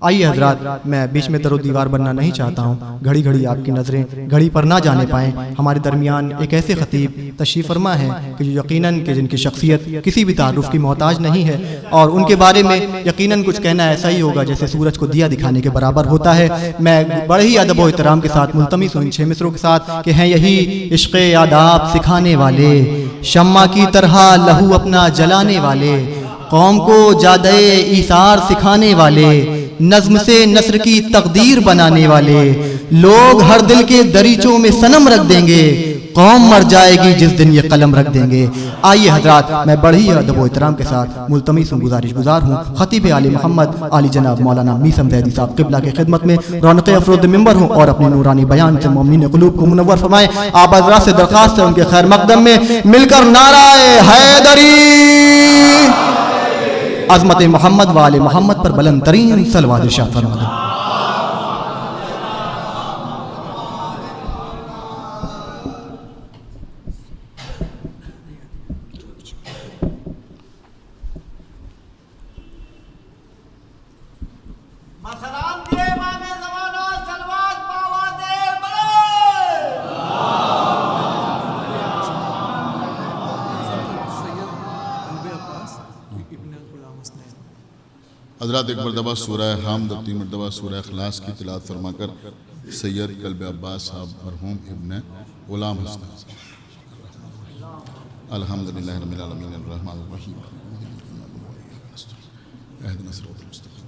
آئیے حضرات، میں بیچ میں در و دیوار بننا نہیں چاہتا ہوں، گھڑی گھڑی آپ کی نظریں گھڑی پر نہ جانے پائیں۔ ہمارے درمیان ایک ایسے خطیب تشریف فرما ہے کہ جو یقیناً کہ جن کی شخصیت کسی بھی تعارف کی محتاج نہیں ہے، اور ان کے بارے میں یقیناً کچھ کہنا ایسا ہی ہوگا جیسے سورج کو دیا دکھانے کے برابر ہوتا ہے۔ میں بڑے ہی ادب و احترام کے ساتھ ملتمس ہوں ان 6 مصروں کے ساتھ کہ ہیں یہی عشق آداب سکھانے والے، شمع کی طرح لہو اپنا جلانے والے، قوم کو جادے ایثار سکھانے والے، نظم سے نثر کی تقدیر بنانے والے، لوگ ہر دل کے دریچوں میں صنم رکھ دیں گے، قوم مر جائے گی جس دن یہ قلم رکھ دیں گے۔ آئیے حضرات، میں بڑے ہی ادب و احترام کے ساتھ ملتمس ہوں، گزارش گزار ہوں، خطیب عالی محمد علی جناب مولانا میثم زیدی صاحب قبلہ کی خدمت میں رونق افروز ممبر ہوں اور اپنے نورانی بیان سے مومنین قلوب کو منور فرمائیں۔ آپ حضرات سے درخواست ہے ان کے خیر مقدم میں مل کر نعرہ حیدری، عظمت محمد و آل محمد پر بلند ترین صلوات ارشاد فرما دیں۔ حضرات ایک مرتبہ سورہ حمد اور 3 مرتبہ سورہ اخلاص کی تلاوت فرما کر سید قلب عباس صاحب مرحوم ابن غلام حسن الحمدللہ رب العالمین الرحمن الرحیم اهدنا الصراط المستقیم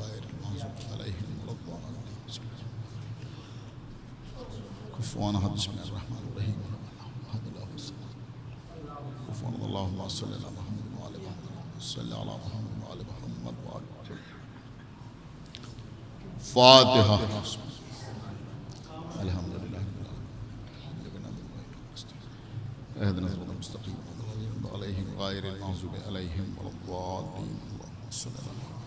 غیر المغضوب علیہم ولا الضالین کفوا احد بسم اللہ الرحمن الرحیم کفوا اللهم صل علی محمد وعلى محمد صلی علی محمد فاتحہ۔ الحمدللہ اهدنا الصراط المستقیم علیہم غیر المغضوب علیہم ولا الضالین اللهم صل علی محمد۔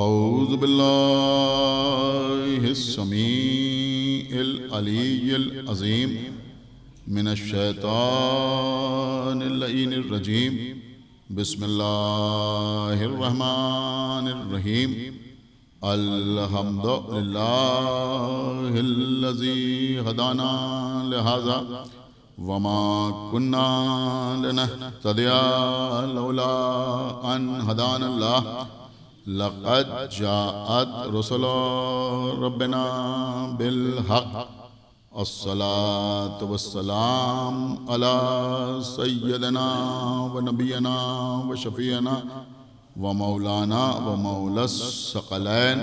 اعوذ باللہ السمیع العلی العظیم من الشیطان اللعین الرجیم، بسم اللہ الرحمن الرحیم، الحمدللہ الذی ہدانا لہذا وما كنا لنهتدی لولا ان ہدانا اللہ، لقد جاءت رسل ربنا بالحق، الصلاة والسلام على سيدنا ونبينا وشفيعنا ومولانا ومولى الثقلين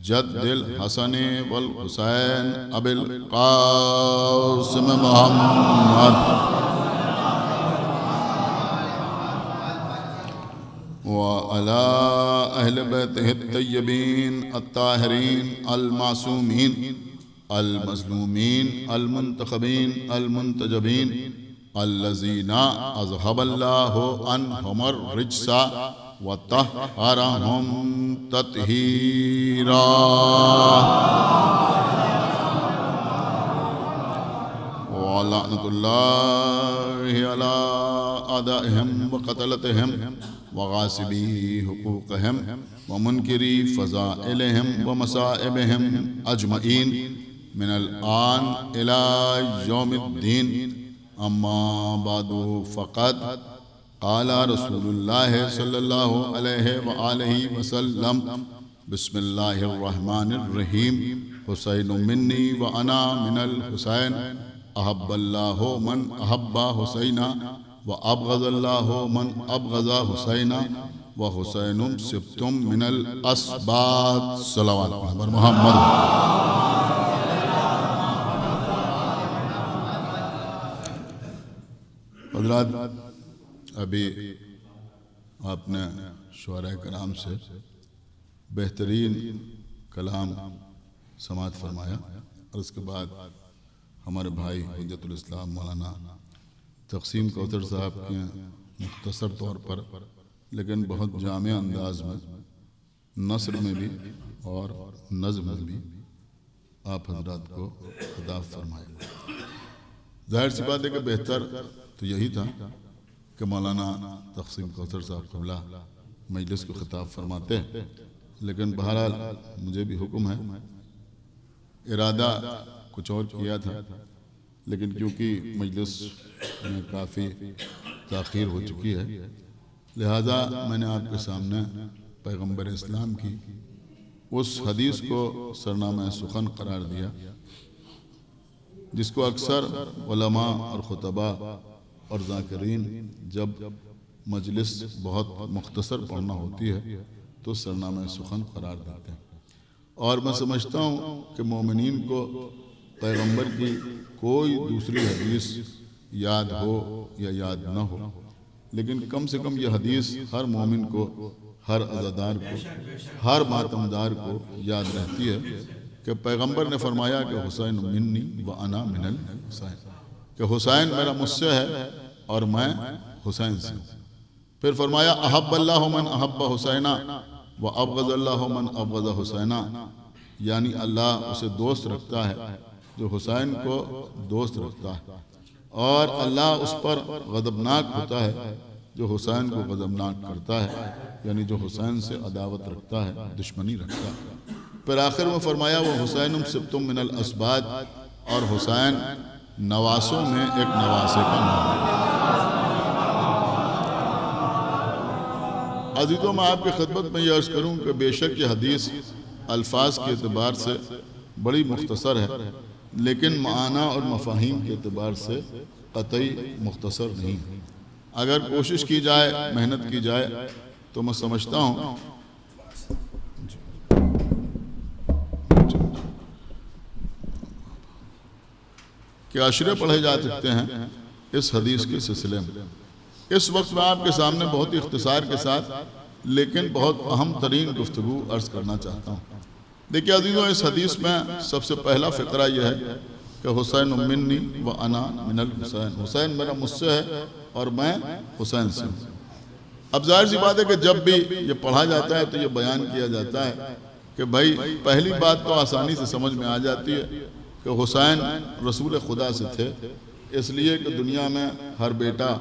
جد الحسن والحسين أبي القاسم محمد وعلى أهل بيته الطيبين الطاهرين المعصومين المظلومين المنتخبين المنتجبين الذين أذهب الله عنهم الرجس وطهرهم تطهيرا، ولعنة الله على أعدائهم وقتلتهم وغاصبي حقوقهم ومنكري فضائلهم ومصائبهم أجمعين من الآن إلى يوم الدين، أما بعد فقد قال رسول الله صلى الله عليه وآله وسلم، بسم الله الرحمن الرحيم، حسين مني وأنا من الحسين، أحب الله من أحب حسينا وأبغض الله من أبغض حسينا، وحسين سبت من الأسباط، صلوات محمد۔ حضرات، ابھی آپ نے شعراء کرام سے بہترین کلام سماعت فرمایا، اور اس کے بعد ہمارے بھائی حجت الاسلام مولانا تقسیم کوثر صاحب کے مختصر طور پر لیکن بہت جامع انداز میں نثر میں بھی اور نظم میں بھی آپ حضرات کو خطاب فرمائے۔ ظاہر سی بات ہے کہ بہتر تو یہی تھا کہ مولانا تقسیم کوثر صاحب قبلہ مجلس کو خطاب فرماتے ہیں، لیکن بہرحال مجھے بھی حکم ہے، ارادہ کچھ اور کیا تھا، لیکن کیونکہ مجلس میں کافی تاخیر ہو چکی ہے، لہذا میں نے آپ کے سامنے پیغمبر اسلام کی اس حدیث کو سرنامہ سخن قرار دیا جس کو اکثر علماء اور خطباء اور ذاکرین جب مجلس بہت مختصر پڑھنا ہوتی ہے تو سرنامہ سخن قرار دیتے ہیں، اور میں سمجھتا ہوں کہ مومنین کو پیغمبر کی کوئی دوسری حدیث یاد ہو یا یاد نہ ہو، لیکن کم سے کم یہ حدیث ہر مومن کو، ہر عزادار کو، ہر ماتمدار کو یاد رہتی ہے کہ پیغمبر نے فرمایا کہ حسین منی و انا من الحسین، کہ حسین میرا مجھ سے ہے اور میں حسین سے ہوں۔ پھر فرمایا احب اللہ من احب حسینا و ابغض اللہ من ابغض حسینا، یعنی اللہ اسے دوست رکھتا ہے جو حسین کو دوست رکھتا ہے، اور اللہ اس پر غضبناک ہوتا ہے جو حسین کو غضبناک کرتا ہے، یعنی جو حسین سے عداوت رکھتا ہے، دشمنی رکھتا ہے۔ پھر آخر میں فرمایا وہ حسین سبتم من الاسباد، اور حسین نواسوں میں ایک نواسے کا نام ہے۔ عزیزوں، میں آپ کی خدمت میں یہ عرض کروں کہ بے شک یہ حدیث الفاظ کے اعتبار سے بڑی مختصر ہے، لیکن معنی اور مفاہیم کے اعتبار سے قطعی مختصر نہیں ہے۔ اگر کوشش کی جائے، محنت کی جائے تو میں سمجھتا ہوں کہ عشرے پڑھے جا سکتے ہیں اس حدیث کے سلسلے میں۔ اس وقت میں آپ کے سامنے بہت ہی اختصار کے ساتھ لیکن بہت اہم ترین گفتگو عرض کرنا چاہتا ہوں۔ دیکھیے عزیزوں، اس حدیث میں سب سے پہلا فقرہ یہ ہے کہ حسین منی و انا من الحسین، حسین میرا مجھ سے ہے اور میں حسین سے ہوں۔ اب ظاہر سی بات ہے کہ جب بھی یہ پڑھا جاتا ہے تو یہ بیان کیا جاتا ہے کہ بھائی پہلی بات تو آسانی سے سمجھ میں آ جاتی ہے کہ حسین رسول خدا سے تھے، اس لیے کہ دنیا میں ہر بیٹا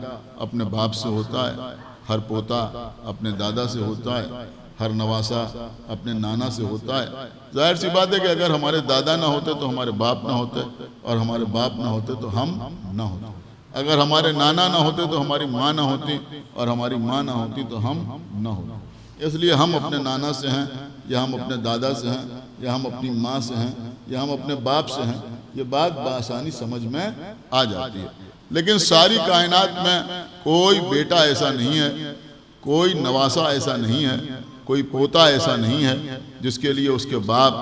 اپنے باپ سے ہوتا ہے، ہر پوتا اپنے دادا سے ہوتا ہے، ہر نواسا اپنے نانا سے ہوتا ہے۔ ظاہر سی بات ہے کہ اگر ہمارے دادا نہ ہوتے تو ہمارے باپ نہ ہوتے، اور ہمارے باپ نہ ہوتے تو ہم نہ ہوتے، اگر ہمارے نانا نہ ہوتے تو ہماری ماں نہ ہوتی، اور ہماری ماں نہ ہوتی تو ہم نہ ہوتے۔ اس لیے ہم اپنے نانا سے ہیں، یا ہم اپنے دادا سے ہیں، یا ہم اپنی ماں سے ہیں، یا ہم اپنے باپ سے ہیں، یہ بات بآسانی سمجھ میں آ جاتی ہے۔ لیکن ساری کائنات میں کوئی بیٹا ایسا نہیں ہے، کوئی نواسا ایسا نہیں ہے، کوئی پوتا ایسا نہیں ہے جس کے لیے اس کے باپ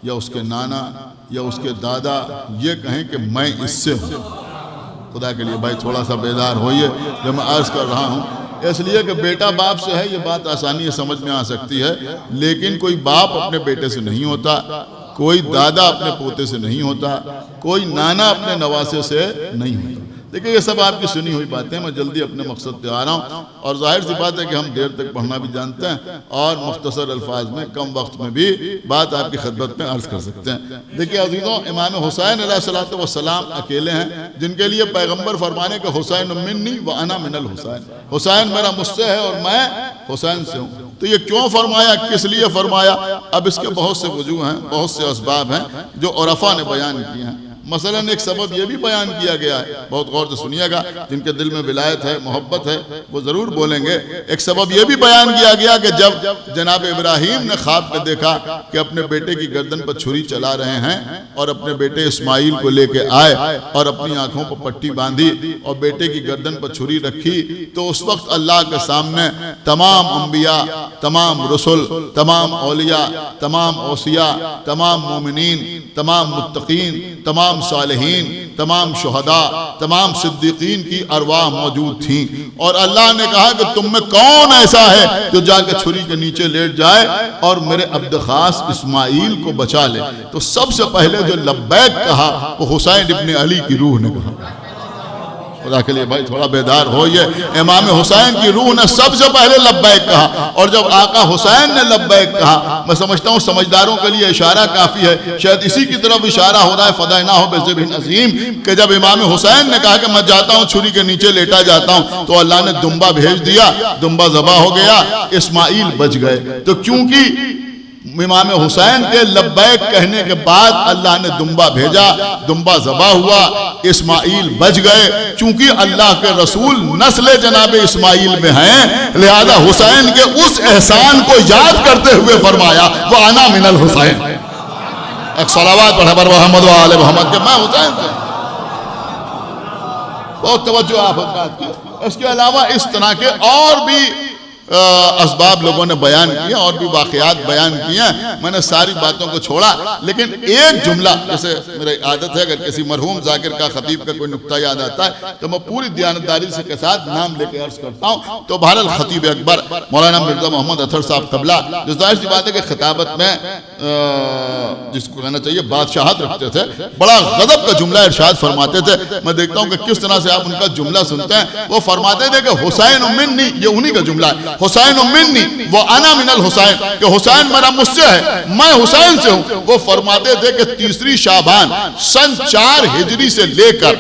یا اس کے نانا یا اس کے دادا یہ کہیں کہ میں اس سے ہوں۔ خدا کے لیے بھائی تھوڑا سا بیدار ہوئیے جو میں عرض کر رہا ہوں، اس لیے کہ بیٹا باپ سے ہے یہ بات آسانی سے سمجھ میں آ سکتی ہے، لیکن کوئی باپ اپنے بیٹے سے نہیں ہوتا، کوئی دادا اپنے پوتے سے نہیں ہوتا، کوئی نانا اپنے نواسے سے نہیں ہوتا۔ دیکھیں یہ سب آپ کی سنی ہوئی باتیں، میں جلدی اپنے مقصد پہ آ رہا ہوں، اور ظاہر سی بات ہے کہ ہم دیر تک پڑھنا بھی جانتے ہیں اور مختصر الفاظ میں کم وقت میں بھی بات آپ کی خدمت میں عرض کر سکتے ہیں۔ دیکھیں عزیزوں، امام حسین علیہ السلام اکیلے ہیں جن کے لیے پیغمبر فرمانے کہ حسین منی و انا من الحسین، حسین میرا مجھ سے ہے اور میں حسین سے ہوں۔ تو یہ کیوں فرمایا، کس لیے فرمایا؟ اب اس کے بہت سے وجوہ ہیں، بہت سے اسباب ہیں جو عرفاء نے بیان کیے ہیں۔ مثلا ایک سبب یہ بھی بیان کیا گیا ہے، بہت غور سے سنیے گا، جن کے دل میں ولایت ہے، محبت ہے، وہ ضرور بولیں گے۔ ایک سبب یہ بھی بیان کیا گیا کہ جب جناب ابراہیم نے خواب میں دیکھا کہ اپنے بیٹے کی گردن پر چھری چلا رہے ہیں اور اپنے بیٹے اسماعیل کو لے کے آئے اور اپنی آنکھوں پر پٹی باندھی اور بیٹے کی گردن پر چھری رکھی، تو اس وقت اللہ کے سامنے تمام انبیاء، تمام رسل، تمام اولیاء، تمام اوصیاء، تمام مومنین، تمام متقین، تمام صالحین، تمام شہداء، تمام صدیقین کی ارواح موجود تھیں، اور اللہ نے کہا کہ تم میں کون ایسا ہے جو جا کے چھری کے نیچے لیٹ جائے اور میرے عبد خاص اسماعیل کو بچا لے؟ تو سب سے پہلے جو لبیک کہا وہ حسین ابن علی کی روح نے کہا۔ خدا کے لیے بھائی تھوڑا بیدار ہو. یہ امام حسین کی روح نے سب سے پہلے لبیک کہا, اور جب آقا حسین نے لبیک کہا, میں سمجھتا ہوں سمجھداروں کے لیے اشارہ کافی ہے, شاید اسی کی طرف اشارہ ہو رہا ہے فدیناہ بذبح عظیم, کہ جب امام حسین نے کہا کہ میں جاتا ہوں چھری کے نیچے لیٹا جاتا ہوں, تو اللہ نے دمبا بھیج دیا, دمبا ذبح ہو گیا, اسماعیل بچ گئے. تو کیونکہ امام حسین کے لبیک کہنے کے بعد اللہ نے دمبا بھیجا, دمبا ذبح ہوا, اسماعیل بچ گئے. چونکہ اللہ کے رسول نسل جناب اسماعیل میں ہیں, لہذا حسین کے اس احسان کو یاد کرتے ہوئے فرمایا وہ انا من الحسین. ایک صلوات پڑھے بر محمد و آل محمد کہ میں حسین سے. بہت توجہ آپ حضرات کی. اس کے علاوہ اس طرح کے اور بھی اسباب لوگوں نے بیان کیا اور بھی واقعات بیان کیے. میں نے ساری باتوں کو چھوڑا, لیکن ایک جملہ, جیسے میری عادت ہے اگر کسی مرحوم ذاکر کا خطیب کا کوئی نکتہ یاد آتا ہے تو میں پوری دیانتداری سے کے ساتھ نام لے کے عرض کرتا ہوں. تو بہرحال خطیب اکبر مولانا مرزا محمد اطہر صاحب قبلہ, جو ظاہر سی بات ہے کہ خطابت میں جس کو کہنا چاہیے بادشاہت رکھتے تھے, بڑا غضب کا جملہ ارشاد فرماتے تھے. میں دیکھتا ہوں کہ کس طرح سے آپ ان کا جملہ سنتے ہیں. وہ فرماتے تھے کہ حسین منی, یہ انہی کا جملہ ہے, حسین منی وہ انا من الحسین, کہ حسین میرا مجھ سے ہے, میں حسین سے ہوں. وہ فرماتے تھے کہ 3 شعبان سن 4 ہجری سے لے کر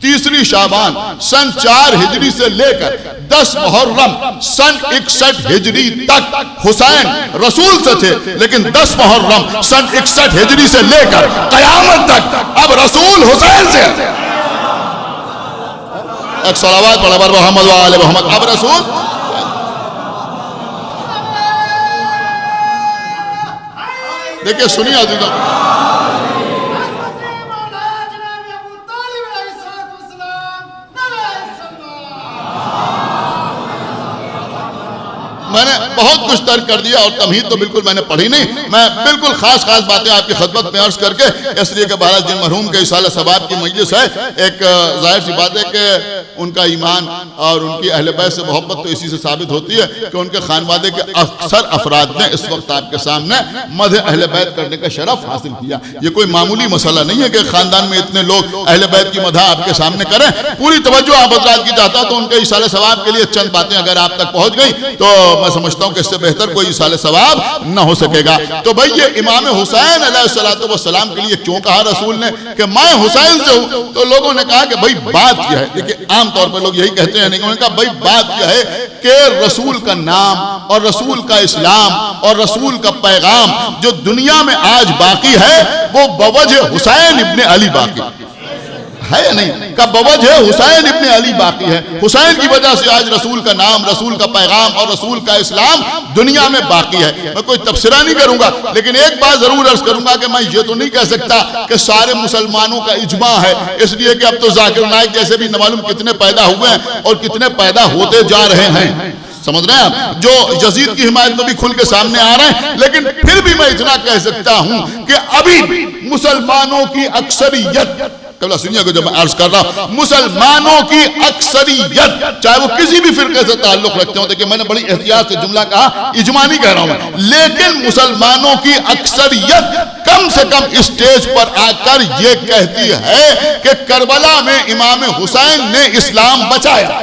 3 شعبان سن 4 ہجری سے لے کر 10 محرم سن 61 ہجری تک حسین رسول سے تھے, لیکن 10 محرم سن 61 ہجری سے لے کر قیامت تک اب رسول حسین سے. ایک صلوات پڑھے بر محمد و آل محمد. اب رسول دیکھیں سنیے عزیزوں, میں نے بہت کچھ ترک کر دیا اور تمہید تو بالکل میں نے پڑھی نہیں. میں بالکل خاص باتیں آپ کی خدمت میں عرض کر کے, اس لیے کہ بہرحال جن مرحوم کے اصالہ ثواب کی مجلس ہے, ایک ظاہر سی بات ہے کہ ان کا ایمان اور ان کی اہل بیت سے محبت تو اسی سے ثابت ہوتی ہے کہ ان کے خانوادے کے اکثر افراد نے اس وقت آپ کے سامنے مدح اہل بیت کرنے کا شرف حاصل کیا. یہ کوئی معمولی مسئلہ نہیں ہے کہ خاندان میں اتنے لوگ اہل بیت کی مدح آپ کے سامنے کریں. پوری توجہ آپ حضرات کی چاہتا ہوں, تو ان کے اصالہ ثواب کے لیے چند باتیں اگر آپ تک پہنچ گئی تو میں سمجھتا ہوں کہ اس سے بہتر کوئی اصالہ ثواب نہ ہو سکے گا. تو بھئی یہ امام حسین علیہ السلام کے لیے کیوں کہا رسول نے کہ میں حسین سے ہوں؟ تو لوگوں نے کہا کہ بھئی بات کیا ہے. دیکھیں عام طور پر لوگ یہی کہتے ہیں, انہوں نے کہا بھئی بات کیا ہے کہ رسول کا نام اور رسول کا اسلام اور رسول کا پیغام جو دنیا میں آج باقی ہے وہ بوجہ حسین ابن علی باقی ہے یا نہیں؟ کہ بوجہ حسین ابن علی باقی ہے. حسین کی وجہ سے آج رسول کا نام, رسول کا پیغام اور رسول کا اسلام دنیا میں باقی ہے. میں کوئی تبصرہ نہیں کروں گا, لیکن ایک بات ضرور عرض کروں گا کہ میں یہ تو نہیں کہہ سکتا کہ سارے مسلمانوں کا اجماع ہے, اس لیے کہ اب تو ذاکر نائک جیسے بھی نہ معلوم کتنے پیدا ہوئے ہیں اور کتنے پیدا ہوتے جا رہے ہیں. سمجھ رہے ہیں آپ, جو یزید کی حمایت میں بھی کھل کے سامنے آ رہے ہیں. لیکن پھر بھی میں اتنا کہہ سکتا ہوں کہ ابھی مسلمانوں کی اکثریت, قبلہ سنیے کو جب میں عرض کر رہا ہوں, مسلمانوں کی اکثریت چاہے وہ کسی بھی فرقے سے تعلق رکھتے ہوں, دیکھیں میں نے بڑی احتیاط سے جملہ کہا, اجماع نہیں کہہ رہا ہوں, لیکن مسلمانوں کی اکثریت کم سے کم اسٹیج پر آ کر یہ کہتی ہے کہ کربلا میں امام حسین نے اسلام بچایا.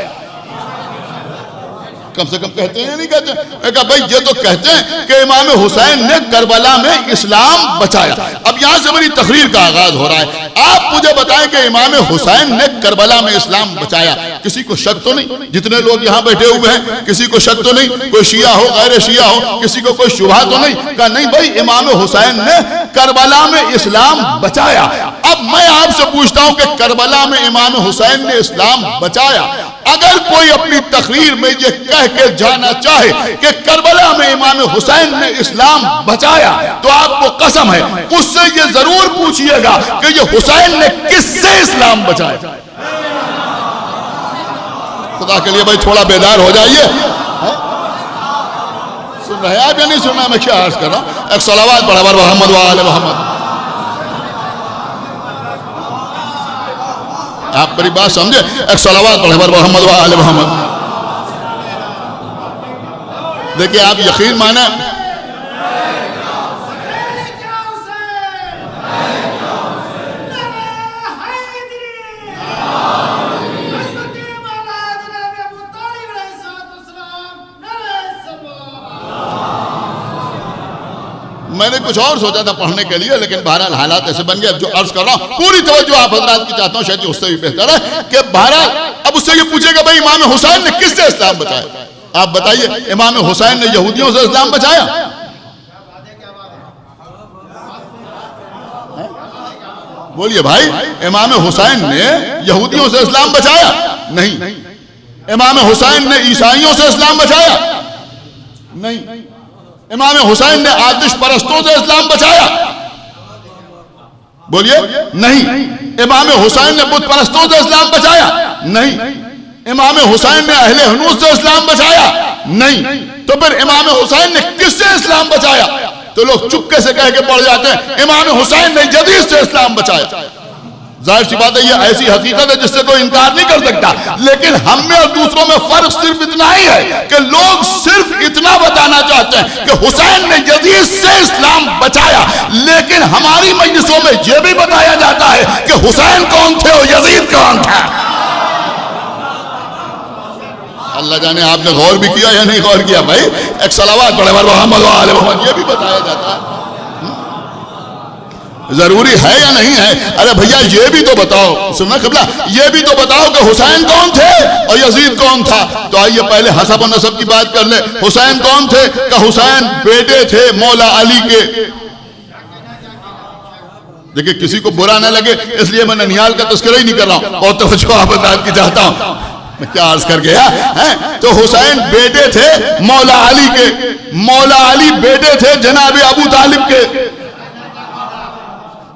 کم سے کم کہتے ہیں, نہیں کہتے ہیں؟ کہا بھئی یہ تو کہتے ہیں کہ امام حسین نے کربلا میں اسلام بچایا. اب یہاں سے میری تقریر کا آغاز ہو رہا ہے. آپ مجھے بتائیں کہ امام حسین نے کربلا میں اسلام بچایا. کسی کو شک تو نہیں, جتنے لوگ یہاں بیٹھے ہوئے ہیں کسی کو شک تو نہیں, کوئی شیعہ ہو غیر شیعہ ہو کسی کو کوئی شبہ تو نہیں؟ کہا نہیں بھئی امام حسین نے کربلا میں اسلام بچایا. اب میں آپ سے پوچھتا ہوں کہ کربلا میں امام حسین نے اسلام بچایا. اگر کوئی اپنی تقریر میں یہ کہہ کے جانا چاہے کہ کربلا میں امام حسین نے اسلام بچایا, تو آپ کو قسم ہے اس سے یہ ضرور پوچھئے گا کہ یہ حسین نے کس سے اسلام بچایا. خدا کے لیے بھائی تھوڑا بیدار ہو جائیے. سن رہے آپ یا نہیں سننا میں کیا عرض کر رہا ہوں؟ ایک صلوات پڑھا بر محمد و آل محمد. آپ میری بات سمجھے؟ ایک صلوات پڑھے بر محمد و آل محمد. دیکھیں آپ یقین مانا, میں نے کچھ اور سوچا تھا پڑھنے کے لیے، لیکن بہرحال حالات ایسے بن گئے. جو عرض کر رہا ہوں پوری توجہ آپ حضرات کی چاہتا ہوں، شاید اس سے بھی بہتر ہے کہ بہرحال اب اس سے یہ پوچھے گا بھائی امام حسین نے کس سے اسلام بچایا؟ آپ بتائیے، امام حسین نے یہودیوں سے اسلام بچایا؟ بولیے بھائی، امام حسین نے یہودیوں سے اسلام بچایا؟ نہیں. امام حسین نے عیسائیوں سے اسلام بچایا؟ نہیں. امام حسین نے آتش پرستوں سے اسلام بچایا؟ بولیے نہیں. امام حسین نے بت پرستوں سے اسلام بچایا؟ نہیں. امام حسین نے اہل حنوز سے اسلام بچایا؟ نہیں. تو پھر امام حسین نے کس سے اسلام بچایا؟ تو لوگ چپکے سے کہہ کے پڑھ جاتے ہیں امام حسین نے یزید سے اسلام بچایا. ظاہر سی بات ہے یہ ایسی حقیقت ہے جس سے کوئی انکار نہیں کر سکتا. لیکن ہم میں اور دوسروں میں فرق صرف اتنا ہی ہے کہ لوگ صرف اتنا بتانا چاہتے ہیں کہ حسین نے یزید سے اسلام بچایا، لیکن ہماری مجلسوں میں یہ بھی بتایا جاتا ہے کہ حسین کون تھے اور یزید کون تھا. اللہ جانے آپ نے غور بھی کیا یا نہیں غور کیا بھائی. ایک صلوات پڑھے محمد و آل محمد، یہ بھی بتایا جاتا ہے. ضروری ہے یا نہیں ہے؟ ارے بھیا یہ بھی تو بتاؤ، سننا قبلہ، یہ بھی تو بتاؤ کہ حسین کون تھے اور یزید کون تھا. تو آئیے پہلے حسب و نسب کی بات کر لیں. حسین کون تھے؟ کہ حسین بیٹے تھے مولا علی کے. دیکھیں کسی کو برا نہ لگے اس لیے میں ننیال کا تذکرہ ہی نہیں کر رہا ہوں، اور توجہ آپ بات کی چاہتا ہوں. میں کیا عرض کر گیا ہے؟ تو حسین بیٹے تھے مولا علی کے. مولا علی بیٹے تھے جناب ابو طالب کے.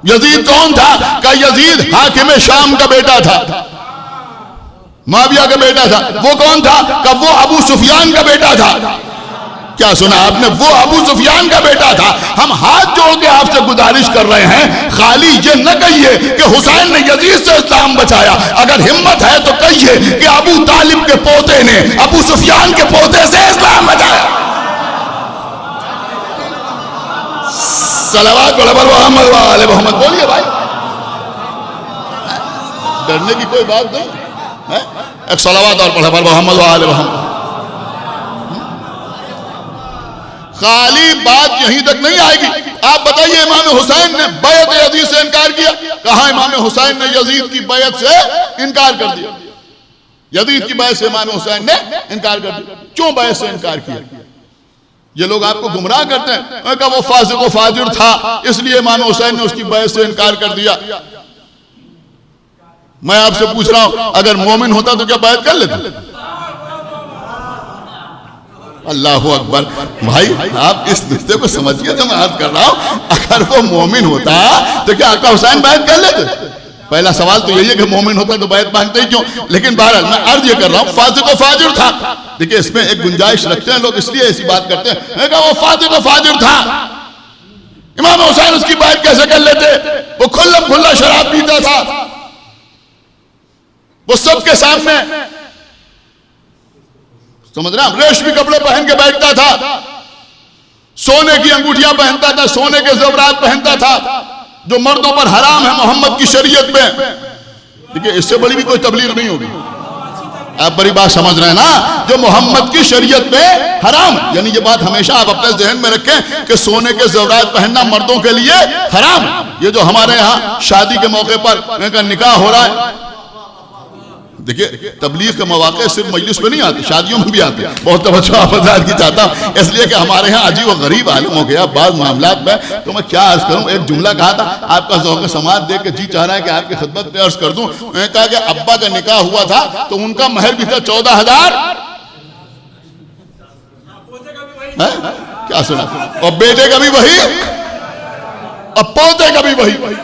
یزید کون تھا؟ کہ یزید حاکم شام کا بیٹا تھا، معاویہ کا بیٹا تھا. وہ کون تھا؟ کہ وہ ابو سفیان کا بیٹا تھا. کیا سنا آپ نے؟ وہ ابو سفیان کا بیٹا تھا. ہم ہاتھ جوڑ کے آپ سے گزارش کر رہے ہیں، خالی یہ نہ کہیے کہ حسین نے یزید سے اسلام بچایا. اگر ہمت ہے تو کہیے کہ ابو طالب کے پوتے نے ابو سفیان کے پوتے سے اسلام بچایا. صلوات پڑھے محمد و آل محمد. بولیے بھائی، ڈرنے کی کوئی بات نہیں. ایک صلوات اور پڑھے محمد و آل محمد. خالی بات یہیں تک نہیں آئے گی. آپ بتائیے امام حسین نے بیعت یزید سے انکار کیا؟ کہاں امام حسین نے یزید کی بیعت سے انکار کر دیا. یزید کی بیعت سے امام حسین نے انکار کر دیا. کیوں بیعت سے انکار کیا؟ یہ لوگ آپ کو گمراہ کرتے ہیں کہ وہ فاسق و فاجر تھا اس لیے امام حسین نے اس کی بیعت سے انکار کر دیا. میں آپ سے پوچھ رہا ہوں اگر مومن ہوتا تو کیا بیعت کر لیتا؟ اللہ اکبر. بھائی آپ اس نقطے کو سمجھئے تو میں عرض کر رہا ہوں اگر وہ مومن ہوتا تو کیا آقا حسین بیعت کر لیتے؟ پہلا سوال تو یہی ہے کہ مومن ہوتا تو بیعت مانگتے ہی کیوں؟ لیکن بہرحال میں عرض یہ کر رہا ہوں فاسق و فاجر تھا. دیکھیں اس میں ایک گنجائش رکھتے ہیں لوگ، اس لیے ایسی بات کرتے ہیں کہ وہ فاسق و فاجر تھا، امام حسین اس کی بیعت کیسے کر لیتے؟ وہ کھلم کھلا شراب پیتا تھا، وہ سب کے سامنے سمجھ رہے ہیں ریشمی کپڑے پہن کے بیٹھتا تھا، سونے کی انگوٹھیاں پہنتا تھا، سونے کے زیورات پہنتا تھا جو مردوں پر حرام ہے محمد کی شریعت میں. دیکھیں اس سے بڑی بھی کوئی تبلیغ نہیں ہوگی. آپ بڑی بات سمجھ رہے ہیں نا؟ جو محمد کی شریعت میں حرام، یعنی یہ بات ہمیشہ آپ اپنے ذہن میں رکھیں کہ سونے کے زیورات پہننا مردوں کے لیے حرام. یہ جو ہمارے ہاں شادی کے موقع پر نکاح ہو رہا ہے، دیکھیں تبلیغ کے مواقع صرف مجلس میں نہیں آتے، شادیوں میں بھی آتے. بہت توجہ آپ حضرات کی چاہتا ہوں اس لیے کہ ہمارے ہاں عجیب و غریب عالم ہو گیا بعض معاملات میں. تو میں کیا عرض کروں، ایک جملہ کہا تھا آپ کا ذوق سماعت دیکھ کے جی چاہ رہا ہے کہ آپ کی خدمت میں عرض کر دوں. میں نے کہا کہ ابا کا نکاح ہوا تھا تو ان کا مہر بھی تھا 14,000. کیا سنا؟ اور بیٹے کا بھی وہی اور پوتے کا بھی وہی.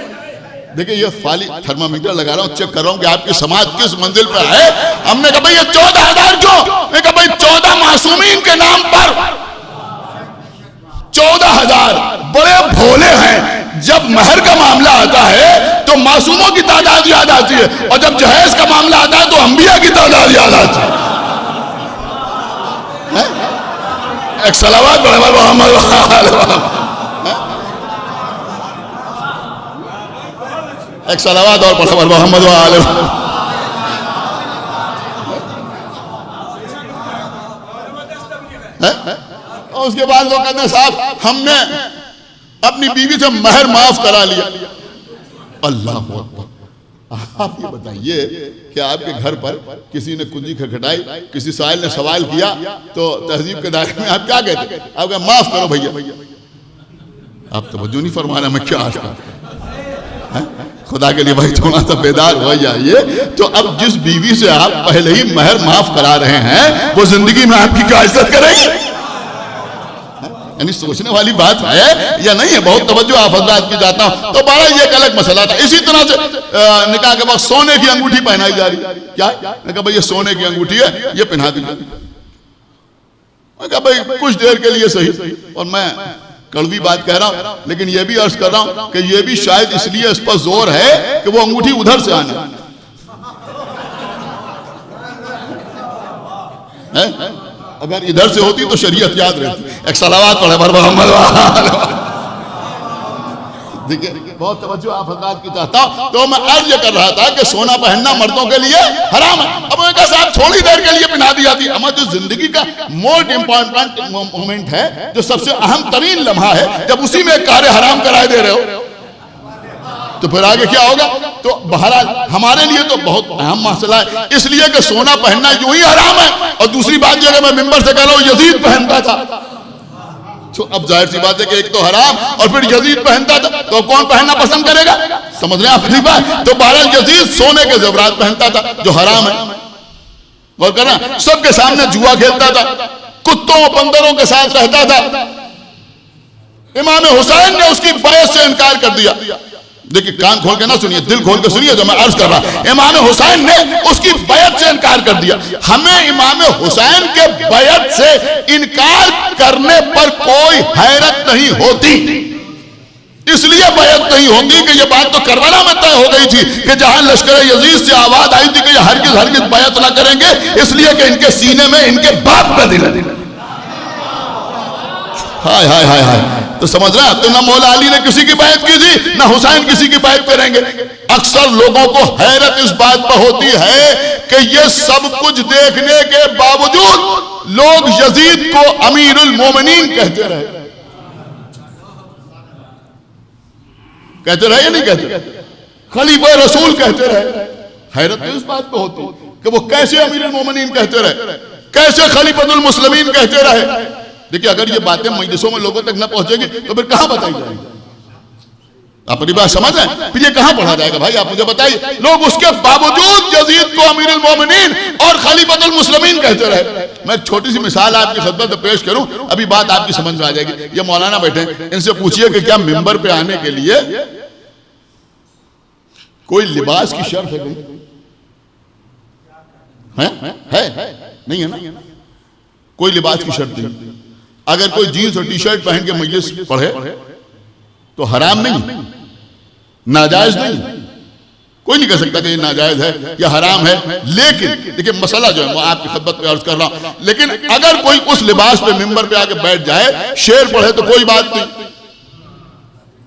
دیکھیں یہ فالی تھرمامیٹر لگا رہا ہوں، چیک کر رہا ہوں کہ آپ کی سماعت کس منزل پر ہے. ہم نے کہا بھئی یہ 14,000 کیوں؟ میں نے کہا بھئی 14 معصومین کے نام پر 14,000 بڑے بھولے ہیں. جب مہر کا معاملہ آتا ہے تو معصوموں کی تعداد یاد آتی ہے، اور جب جہیز کا معاملہ آتا ہے تو انبیاء کی تعداد یاد آتی ہے. ایک صلوات پڑھے محمد. ایک صلوات اور پڑھے محمد و آل محمد. اور اس کے بعد وہ کہتے ہیں صاحب ہم نے اپنی بیوی سے مہر معاف کرا لیا. اللہ اکبر. آپ یہ بتائیے کہ آپ کے گھر پر کسی نے کنجی کھٹکھٹائی, کسی سائل نے سوال کیا تو تہذیب کے دائرے میں آپ کیا کہتے ہیں؟ آپ کہتے معاف کرو بھیا. آپ توجہ نہیں فرمانا میں کیا عرض کرتا, خدا کے لیے بھائی تھوڑا سا بیدار ہو جائیے. تو اب جس بیوی سے آپ پہلے ہی مہر معاف کرا رہے ہیں وہ زندگی میں آپ کی کیا عزت کرے گی؟ یعنی سوچنے والی بات ہے یا نہیں ہے؟ بہت توجہ آپ حضرات کی جاتا ہوں. تو بارہ یہ ایک الگ مسئلہ تھا. اسی طرح سے نکاح کے بعد سونے کی انگوٹھی پہنائی جا رہی. کیا میں کہا بھائی یہ سونے کی انگوٹھی ہے, یہ پہنا دی. میں کہا بھائی کچھ دیر کے لیے صحیح, اور میں کڑوی بات کہہ رہا ہوں لیکن یہ بھی عرض کر رہا ہوں کہ یہ بھی شاید اس لیے اس پر زور ہے کہ وہ انگوٹھی ادھر سے آنا ہے. اگر ادھر سے ہوتی تو شریعت یاد رہتی. ایک صلوات پڑھے بر محمد. دیکھیں بہت توجہ آپ حضرات کی چاہتا ہوں. تو میں عرض یہ کر رہا تھا کہ سونا پہننا مردوں کے لیے حرام ہے. اب میں کہا صاحب تھوڑی دیر کے لیے پہنا دی جاتی. اما جو زندگی کا موسٹ امپورٹنٹ مومنٹ ہے, جو سب سے اہم ترین لمحہ ہے, جب اسی میں کار حرام کرائے دے رہے ہو تو پھر آگے کیا ہوگا؟ تو بہرحال ہمارے لیے تو بہت اہم مسئلہ ہے, اس لیے کہ سونا پہننا یوں ہی حرام ہے. اور دوسری بات یہ کہ میں ممبر سے کہہ رہا ہوں یزید پہنتا تھا, تو اب ظاہر سی بات ہے کہ ایک تو حرام اور پھر یزید پہنتا تھا, تو کون پہننا پسند کرے گا؟ سمجھ رہے ہیں آپ بات؟ تو بہرحال یزید سونے کے زیورات پہنتا تھا جو حرام ہے. غور کرنا, سب کے سامنے جوا کھیلتا تھا, کتوں بندروں کے ساتھ رہتا تھا. امام حسین نے اس کی بیعت سے انکار کر دیا. دیکھیں کان کھول کے نہ سنیے, دل کھول کے سنیے جو میں عرض کر رہا. امام حسین نے اس کی بیعت سے انکار کر دیا. ہمیں امام حسین کے بیعت سے انکار کرنے پر کوئی حیرت نہیں ہوتی, اس لیے بیعت نہیں ہوتی کہ یہ بات تو کربلا میں طے ہو گئی تھی کہ جہاں لشکر یزید سے آواز آئی تھی کہ یہ ہرگز بیعت نہ کریں گے, اس لیے کہ ان کے سینے میں ان کے باپ کا دل ہے. ہائے ہائے ہائے ہائے. تو سمجھ رہا, تو نہ مولا علی نے کسی کی بیعت کی تھی, نہ حسین کسی کی بیعت کریں گے. اکثر لوگوں کو حیرت اس بات پر ہوتی ہے کہ یہ سب کچھ دیکھنے کے باوجود لوگ یزید کو امیر المومنین کہتے رہے. کہتے رہے یا نہیں کہتے رہے؟ خلیفہ رسول کہتے رہے. حیرت اس بات پہ ہوتی کہ وہ کیسے امیر المومنین کہتے رہے, کیسے خلیفۃ المسلمین کہتے رہے. دیکھیں اگر یہ باتیں مجلسوں میں لوگوں تک نہ پہنچیں گی تو پھر کہاں بتائی جائے گی؟ آپ اپنی بات سمجھ رہے ہیں؟ پھر یہ کہاں پڑھا جائے گا بھائی؟ آپ مجھے بتائیے. لوگ اس کے باوجود یزید کو امیر المومنین اور خلیفۃ المسلمین کہتے رہے. میں ایک چھوٹی سی مثال آپ کی خدمت میں پیش کروں, ابھی بات آپ کی سمجھ میں آ جائے گی. یہ مولانا بیٹھے ہیں, ان سے پوچھئے کہ کیا ممبر پہ آنے کے لیے کوئی لباس کی شرط ہے؟ نہیں ہے نا, کوئی لباس کی شرط نہیں. اگر کوئی جینز اور ٹی شرٹ پہن کے مجلس پڑھے تو حرام نہیں, ناجائز نہیں. کوئی نہیں کہہ سکتا کہ یہ ناجائز ہے یا حرام ہے. لیکن دیکھیں مسئلہ جو ہے میں آپ کی خدمت میں عرض کر رہا ہوں, لیکن اگر کوئی اس لباس پہ ممبر پہ آ کے بیٹھ جائے, شعر پڑھے تو کوئی بات نہیں.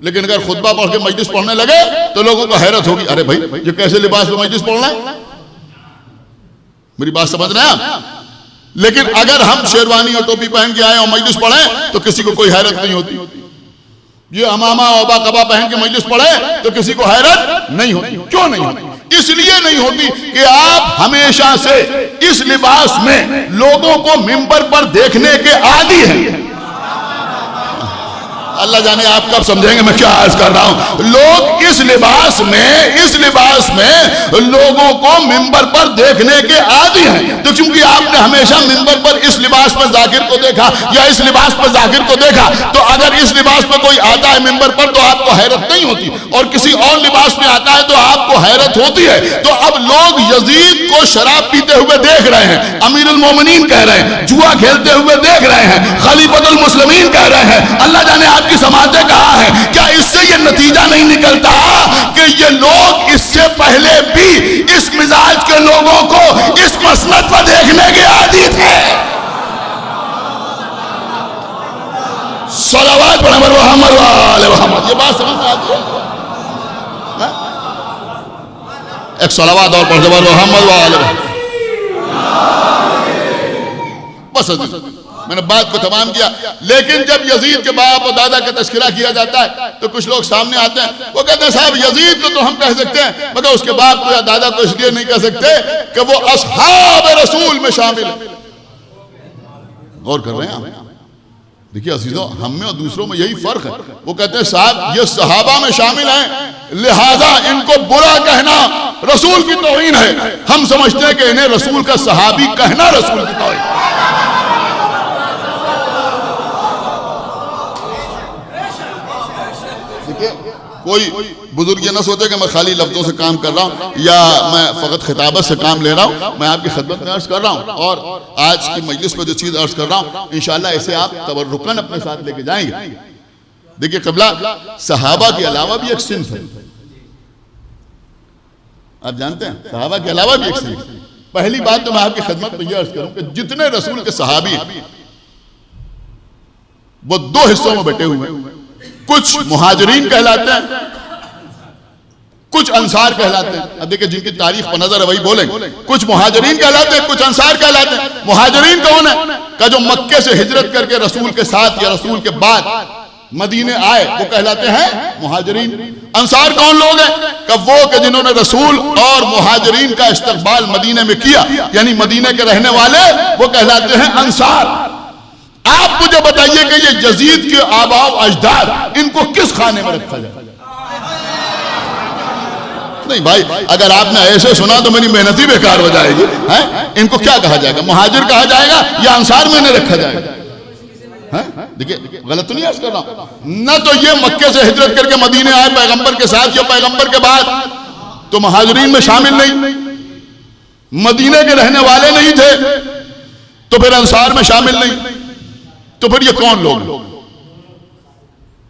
لیکن اگر خطبہ پڑھ کے مجلس پڑھنے لگے تو لوگوں کو حیرت ہوگی, ارے بھائی یہ کیسے لباس پہ مجلس پڑھنا ہے؟ میری بات سمجھ رہے ہیں آپ؟ لیکن اگر ہم شیروانی اور ٹوپی پہن کے آئے اور مجلس پڑھیں تو کسی کو کوئی حیرت نہیں ہوتی. یہ امامہ اوبا قبا پہن کے مجلس پڑھیں تو کسی کو حیرت نہیں ہوتی. کیوں نہیں ہوتی؟ اس لیے نہیں ہوتی کہ آپ ہمیشہ سے اس لباس میں لوگوں کو ممبر پر دیکھنے کے عادی ہیں. اللہ جانے آپ کب سمجھیں گے میں کیا عرض کر رہا ہوں. لوگ اس لباس میں لوگوں کو ممبر پر دیکھنے کے عادی ہیں. تو چونکہ آپ نے ہمیشہ ممبر پر اس لباس پر ذاکر کو دیکھا یا اس لباس پر ذاکر کو دیکھا, تو اگر اس لباس پر کوئی آتا ہے ممبر پر تو آپ کو حیرت نہیں ہوتی, اور کسی اور لباس میں آتا ہے تو آپ کو حیرت ہوتی ہے. تو اب لوگ یزید کو شراب پیتے ہوئے دیکھ رہے ہیں, امیر المومنین کہہ رہے ہیں, جوا کھیلتے ہوئے دیکھ رہے ہیں, خلیفۃ المسلمین کہہ رہے ہیں. اللہ جانے آپ کی سماجیں کہا ہے, کیا اس سے یہ نتیجہ نہیں نکلتا کہ یہ لوگ اس سے پہلے بھی اس مزاج کے لوگوں کو اس مسند پر دیکھنے کے عادی تھے؟ صلوات پڑھیں محمد وآل محمد. یہ بات سمجھ میں آتی ہے؟ ایک صلوات اور پڑھ دیں محمد وآل محمد. بس میں نے بات کو تمام کیا. لیکن جب یزید کے باپ اور دادا کا تذکرہ کیا جاتا ہے تو کچھ لوگ سامنے آتے ہیں, وہ کہتے ہیں صاحب یزید کو تو ہم کہہ سکتے ہیں مگر اس کے باپ کو یا دادا کو اس لیے نہیں کہہ سکتے کہ وہ اصحاب رسول میں شامل ہیں. غور کر رہے ہیں آپ؟ دیکھیے عزیزو, ہم میں اور دوسروں میں یہی فرق ہے. وہ کہتے ہیں صاحب یہ صحابہ میں شامل ہیں, لہذا ان کو برا کہنا رسول کی توہین ہے. ہم سمجھتے ہیں کہ انہیں رسول کا صحابی کہنا رسول کی توہین ہے. کوئی بزرگ یہ نہ سوچے کہ میں خالی لفظوں سے کام کر رہا ہوں یا میں فقط خطابت سے کام لے رہا ہوں. میں آپ کی خدمت میں عرض کر رہا ہوں, اور آج کی مجلس میں جو چیز عرض کر رہا ہوں انشاءاللہ اسے آپ تبرکاً اپنے ساتھ لے کے جائیں گے. دیکھیے قبلہ, صحابہ کے علاوہ بھی ایک صنف ہے. آپ جانتے ہیں صحابہ کے علاوہ بھی ایک صنف ہے. پہلی بات تو میں آپ کی خدمت میں یہ عرض کروں کہ جتنے رسول کے صحابی ہیں وہ دو حصوں میں بٹے ہوئے ہیں. کچھ مہاجرین کہلاتے ہیں, کچھ انصار کہلاتے ہیں. اب دیکھیں جن کی تاریخ پر نظر ہے وہی بولیں. کچھ مہاجرین کہلاتے ہیں, کچھ انصار کہلاتے ہیں. مہاجرین کون ہے؟ کہ جو مکے سے ہجرت کر کے رسول کے ساتھ یا رسول کے بعد مدینے آئے, وہ کہلاتے ہیں مہاجرین. انصار کون لوگ ہیں؟ کہ وہ کہ جنہوں نے رسول اور مہاجرین کا استقبال مدینے میں کیا, یعنی مدینے کے رہنے والے, وہ کہلاتے ہیں انصار. آپ مجھے بتائیے کہ یہ یزید کے آباء و اجداد ان کو کس خانے میں رکھا جائے؟ نہیں بھائی, اگر آپ نے ایسے سنا تو میری محنت ہی بیکار ہو جائے گی. ان کو کیا کہا جائے گا؟ مہاجر کہا جائے گا یا انصار میں انہیں رکھا جائے گا؟ دیکھیے غلط تو نہیں عرض کر رہا ہوں. نہ تو یہ مکے سے ہجرت کر کے مدینے آئے پیغمبر کے ساتھ یا پیغمبر کے بعد, تو مہاجرین میں شامل نہیں. مدینے کے رہنے والے نہیں تھے تو پھر انصار میں شامل نہیں. تو پھر یہ کون لوگ؟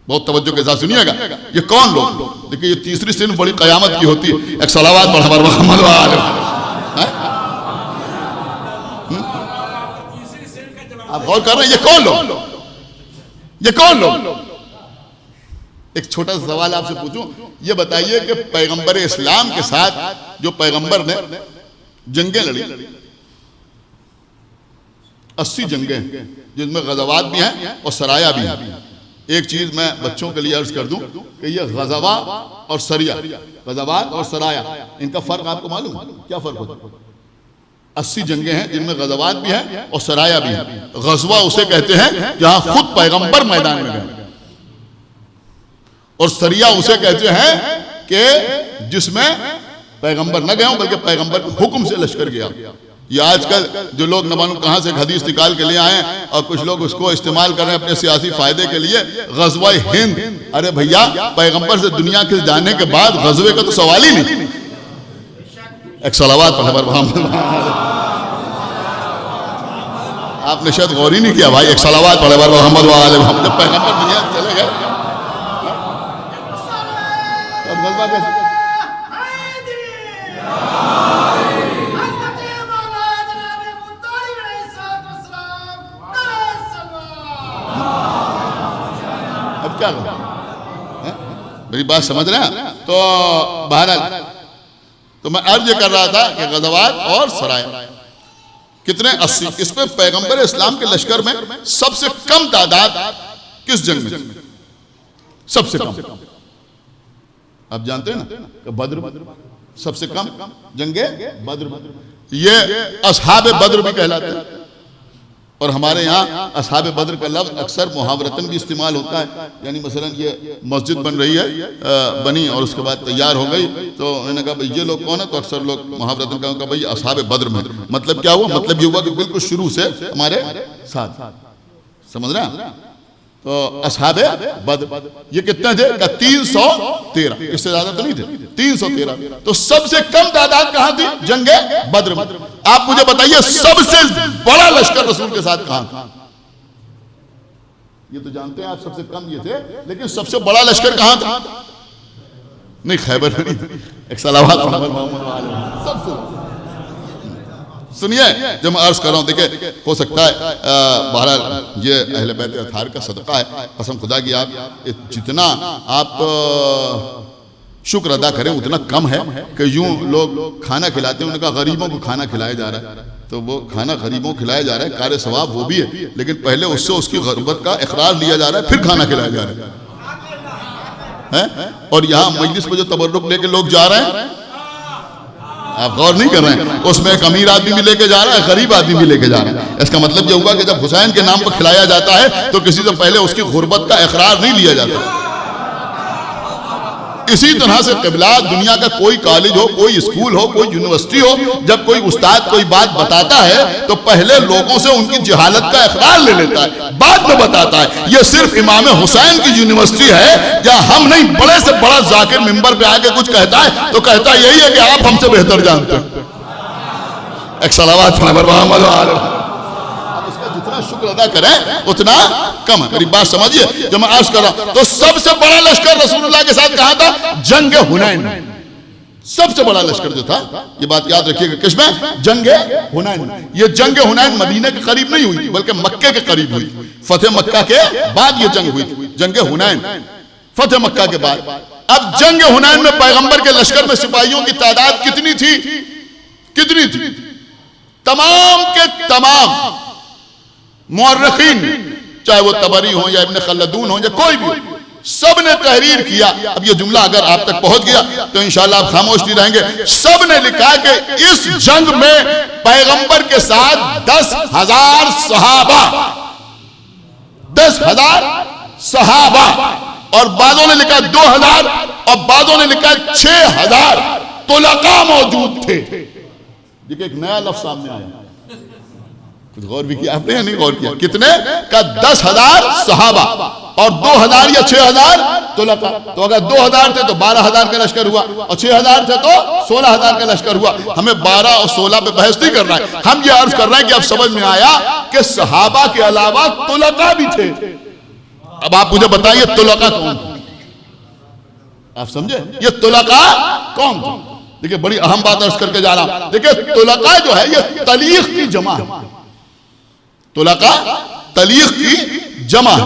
بہت توجہ کے ساتھ سنیے گا, یہ کون لوگ؟ دیکھیں یہ تیسری صنف بڑی قیامت کی ہوتی ہے. ایک صلوات پڑھ ہمارے محمد وآلہ. آپ غور کر رہے ہیں یہ کون لوگ؟ یہ کون لوگ؟ ایک چھوٹا سا سوال آپ سے پوچھوں, یہ بتائیے کہ پیغمبر اسلام کے ساتھ جو پیغمبر نے جنگیں لڑی, 80 جنگیں جن میں غزوات بھی ہیں اور سرایا بھی ہیں. ایک چیز میں بچوں کے لیے عرض کر دوں کہ یہ غزوہ اور سریہ, غزوات اور سرایا, ان کا فرق آپ کو معلوم ہے کیا فرق ہوتا ہے؟ 80 جنگیں ہیں جن میں غزوات بھی ہیں اور سرایا بھی ہیں. غزوہ اسے کہتے ہیں جہاں خود پیغمبر میدان میں گئے, اور سریہ اسے کہتے ہیں کہ جس میں پیغمبر نہ گئے ہوں بلکہ پیغمبر کے حکم سے لشکر گیا. یہ آج کل جو لوگ نہ معلوم کہاں سے حدیث نکال کے لے آئے ہیں اور کچھ لوگ اس کو استعمال کر رہے ہیں اپنے سیاسی فائدے کے لیے, غزوہ ہند. ارے بھیا پیغمبر سے دنیا کے جانے کے بعد غزوے کا تو سوال ہی نہیں. ایک صلوات پڑھے محمد. آپ نے شاید غور ہی نہیں کیا بھائی. ایک صلوات پڑھے محمد وآلہ محمد. جب پیغمبر دنیا چلے گئے تب غزوہ کیسے؟ اب کیا میری بات سمجھ رہے ہیں؟ تو بہرحال تو میں عرض یہ کر رہا تھا کہ غزوات اور سرایا کتنے 80. اس میں پیغمبر اسلام کے لشکر میں سب سے کم تعداد کس جنگ میں تھی؟ سب سے کم. آپ جانتے ہیں نا کہ بدر, سب سے کم جنگ بدر. یہ اصحاب بدر بھی کہلاتے ہیں. اور ہمارے یہاں اصحاب بدر کا لفظ اکثر محاورتاً بھی استعمال ہوتا ہے. یعنی مثلا یہ مسجد بن رہی ہے, بنی اور اس کے بعد تیار ہو گئی, تو میں نے کہا بھئی یہ لوگ کون ہیں, تو اکثر لوگ محاورتاً کہا کہ بھئی اصحاب بدر میں. مطلب کیا ہوا؟ مطلب یہ ہوا کہ بالکل شروع سے ہمارے ساتھ. سمجھ رہے ہیں؟ تو اصحاب بدر یہ کتنے تھے؟ کہ 313. اس سے زیادہ تو نہیں تھے, 313. تو سب سے کم تعداد کہاں تھی؟ جنگ بدر میں. آپ مجھے بتائیے سب سے بڑا لشکر رسول کے ساتھ کہاں تھا؟ یہ تو جانتے ہیں آپ سب سے کم یہ تھے, لیکن سب سے بڑا لشکر کہاں تھا؟ نہیں خیبر میں نہیں. ایک صلوات سب سے سنیے جو میں عرض کر رہا ہوں. دیکھیں ہو سکتا ہے بہرحال یہ اہل بیت اطہار کا صدقہ ہے, قسم خدا کی آپ جتنا آپ شکر ادا کریں اتنا کم ہے. کہ یوں لوگ کھانا کھلاتے ہیں, انہوں نے کہا غریبوں کو کھانا کھلایا جا رہا ہے, تو وہ کھانا غریبوں کھلایا جا رہا ہے، کار ثواب وہ بھی ہے، لیکن پہلے اس سے اس کی غربت کا اقرار لیا جا رہا ہے، پھر کھانا کھلایا جا رہا ہے۔ اور یہاں مجلس میں جو تبرک لے کے لوگ جا رہے ہیں، آپ غور نہیں کر رہے ہیں، اس میں ایک امیر آدمی بھی لے کے جا رہا ہے، غریب آدمی بھی لے کے جا رہا ہے۔ اس کا مطلب یہ ہوگا کہ جب حسین کے نام پر کھلایا جاتا ہے تو کسی سے پہلے اس کی غربت کا اقرار نہیں لیا جاتا۔ اسی طرح سے قبلہ دنیا کا کوئی کالج ہو، کوئی اسکول ہو، کوئی یونیورسٹی ہو، جب کوئی استاد کوئی بات بتاتا ہے تو پہلے لوگوں سے ان کی جہالت کا اقرار لے لیتا ہے، بعد میں بتاتا ہے۔ یہ صرف امام حسین کی یونیورسٹی ہے جہاں ہم نہیں، بڑے سے بڑا ذاکر ممبر پہ آ کے کچھ کہتا ہے تو کہتا یہی ہے کہ آپ ہم سے بہتر جانتے ہیں۔ ایک صلوات پر محمد جتنا شکر ادا کریں اتنا کم ہے۔ میری بات سمجھیے، جو میں عرض کر رہا ہوں، تو سب سے بڑا لشکر رسول اللہ کے ساتھ کہاں تھا؟ جنگ حنین۔ سب سے بڑا لشکر جو تھا، یہ بات یاد رکھیے گا، کس میں؟ جنگ حنین۔ یہ جنگ حنین مدینہ کے قریب نہیں ہوئی بلکہ مکے کے قریب ہوئی، فتح مکہ کے بعد یہ جنگ ہوئی تھی، جنگ حنین فتح مکہ کے بعد۔ اب جنگ حنین میں پیغمبر کے لشکر میں سپاہیوں کی تعداد کتنی تھی؟ کتنی تھی؟ تمام کے تمام مورخین، چاہے وہ طبری ہوں یا ابن خلدون ہوں یا کوئی بھی، سب نے تحریر کیا۔ اب یہ جملہ اگر آپ تک پہنچ گیا تو انشاءاللہ آپ خاموش نہیں رہیں گے۔ سب نے لکھا کہ اس جنگ میں پیغمبر کے ساتھ 10,000 صحابہ، 10,000 صحابہ، اور بعضوں نے لکھا 2,000 اور بعضوں نے لکھا 6,000 طلقاء موجود تھے۔ دیکھیں ایک نیا لفظ سامنے آیا، کچھ غور بھی کیا آپ نے یا نہیں غور کیا؟ کتنے کا؟ 10,000 صحابہ اور 2,000 یا 6,000 طلقاء۔ تو اگر 2,000 تھے تو 12,000 کا لشکر ہوا، اور 6,000 تھے تو 16,000 کا لشکر ہوا۔ ہمیں 12 اور 16 پہ بحث نہیں کرنا ہے، ہم یہ عرض کر رہے ہیں کہ اب سمجھ میں آیا کہ صحابہ کے علاوہ طلقاء بھی تھے۔ اب آپ مجھے بتائیے طلقاء کون تھے؟ آپ سمجھے یہ طلقاء کون تھے؟ دیکھیں بڑی اہم بات عرض کر کے جا رہا ہوں۔ دیکھیں طلقاء جو ہے یہ تلیق کی جمع ہے۔ طلقاء تلیق کی جمع ہے۔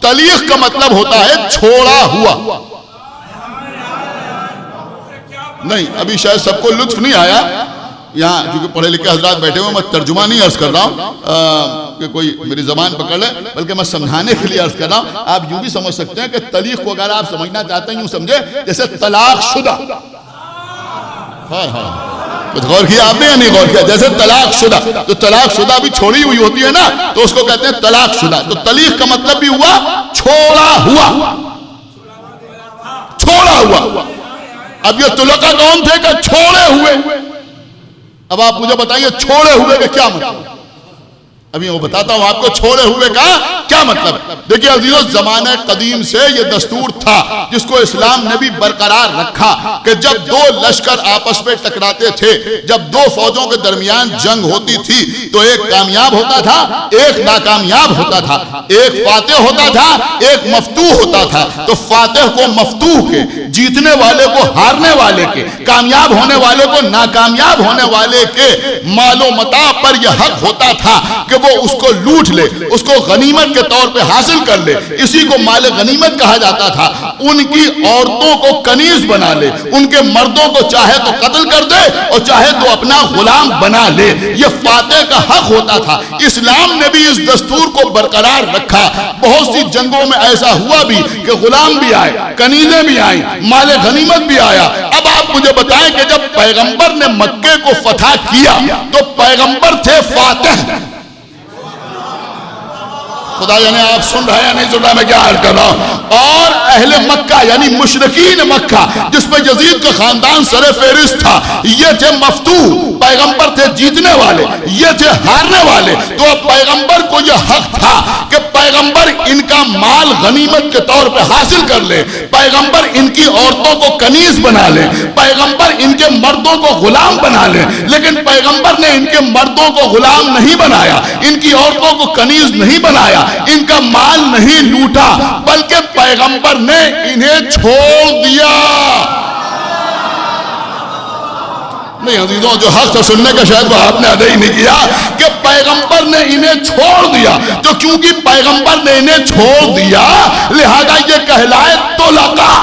تلیق کا مطلب ہوتا ہے چھوڑا ہوا۔ نہیں ابھی شاید سب کو لطف نہیں آیا یہاں، کیونکہ پڑھے لکھے حضرات بیٹھے ہوئے، میں ترجمہ نہیں عرض کر رہا ہوں کہ کوئی میری زبان پکڑ لے، بلکہ میں سمجھانے کے لیے عرض کر رہا ہوں۔ آپ یوں بھی سمجھ سکتے ہیں کہ تلیق کو اگر آپ سمجھنا چاہتے ہیں یوں سمجھے جیسے طلاق شدہ۔ ہاں ہاں کچھ غور کیا آپ نے یا نہیں غور کیا؟ جیسے طلاق شدہ، تو طلاق شدہ بھی چھوڑی ہوئی ہوتی ہے نا، تو اس کو کہتے ہیں طلاق شدہ۔ تو طلیق کا مطلب بھی ہوا چھوڑا ہوا، چھوڑا ہوا۔ اب یہ طلقاء کون تھے کہ چھوڑے ہوئے۔ اب آپ مجھے بتائیے چھوڑے ہوئے کا کیا مطلب؟ ابھی وہ بتاتا ہوں آپ کو چھوڑے ہوئے کا کیا مطلب۔ دیکھیے عزیزو، زمانہ قدیم سے یہ دستور تھا جس کو اسلام نے بھی برقرار رکھا کہ جب دو لشکر آپس میں ٹکراتے تھے، جب دو فوجوں کے درمیان جنگ ہوتی تھی تو ایک کامیاب ہوتا تھا، ایک ناکامیاب ہوتا تھا، ایک فاتح ہوتا تھا، ایک مفتوح ہوتا تھا۔ تو فاتح کو مفتوح کے، جیتنے والے کو ہارنے والے کے، کامیاب ہونے والے کو ناکامیاب ہونے والے کے مال و متاع پر یہ حق ہوتا تھا کہ وہ اس کو لوٹ لے، اس کو غنیمت کے طور پہ حاصل کر لے۔ اسی کو مال غنیمت کہا جاتا تھا۔ ان کی عورتوں کو کنیز بنا لے، ان کے مردوں کو چاہے تو قتل کر دے اور چاہے تو اپنا غلام بنا لے۔ یہ فاتح کا حق ہوتا تھا۔ اسلام نے بھی اس دستور کو برقرار رکھا۔ بہت سی جنگوں میں ایسا ہوا بھی کہ غلام بھی آئے، کنیزیں بھی آئیں، مال غنیمت بھی آیا۔ اب آپ مجھے بتائیں کہ جب پیغمبر نے مکے کو فتح کیا تو پیغمبر تھے فاتح۔ خدا یعنی آپ سن رہے ہیں یا نہیں سن رہے، میں کیا عرض کر رہا ہوں؟ اور اہل مکہ یعنی مشرکین مکہ جس میں یزید کا خاندان سر فہرست تھا، یہ تھے مفتوح، پیغمبر تھے جیتنے والے، یہ تھے ہارنے والے۔ تو اب پیغمبر کو یہ حق تھا کہ پیغمبر ان کا مال غنیمت کے طور پہ حاصل کر لے، پیغمبر ان کی عورتوں کو کنیز بنا لے، پیغمبر ان کے مردوں کو غلام بنا لے۔ لیکن پیغمبر نے ان کے مردوں کو غلام نہیں بنایا، ان کی عورتوں کو کنیز نہیں بنایا، ان کا مال نہیں لوٹا، بلکہ پیغمبر نے انہیں چھوڑ دیا۔ نہیں عزیزوں، جو حق سے سننے کا شاید وہ آپ نے ادا ہی نہیں کیا کہ پیغمبر نے انہیں چھوڑ دیا۔ تو کیونکہ پیغمبر نے انہیں چھوڑ دیا لہذا یہ کہلائے طلقاء۔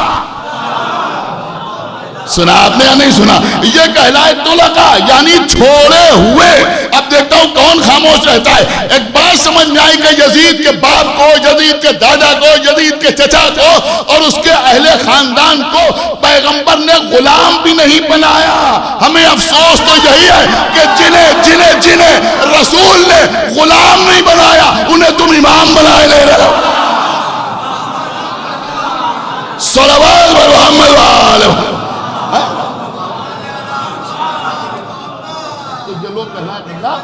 سنا آپ نے یا نہیں سنا؟ یہ کہلائے طلقہ یعنی چھوڑے ہوئے. اب دیکھتا ہوں کون خاموش رہتا ہے. ایک بات سمجھ میں آئی کہ یزید کے باپ کو، یزید کے دادا کو، یزید کے چچا کو اور اس کے اہل خاندان کو پیغمبر نے غلام بھی نہیں بنایا. ہمیں افسوس تو یہی ہے کہ جنہیں رسول نے غلام نہیں بنایا انہیں تم امام بنائے لے رہے ہو. صلوات محمد وآلہ. تو یہ لوگ کہنا اللہ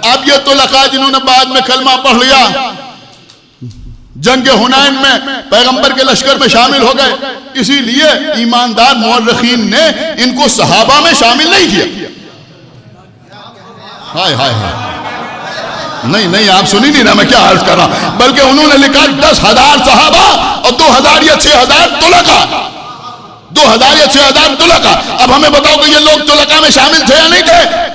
اب یہ طلقاء جنہوں نے بعد میں کلمہ پڑھ لیا جنگ حنین میں پیغمبر کے لشکر میں شامل ہو گئے، اسی لیے ایماندار مورخین نے ان کو صحابہ میں شامل نہیں کیا. ہائے ہائے ہائے، نہیں آپ سنی نہیں نا میں کیا عرض کر رہا ہوں. بلکہ انہوں نے لکھا 10,000 صحابہ اور 2,000 یا 6,000 طلقاء. 2,000 یا 6,000 طلقاء. اب ہمیں بتاؤ کہ یہ لوگ طلقاء میں شامل تھے یا نہیں تھے؟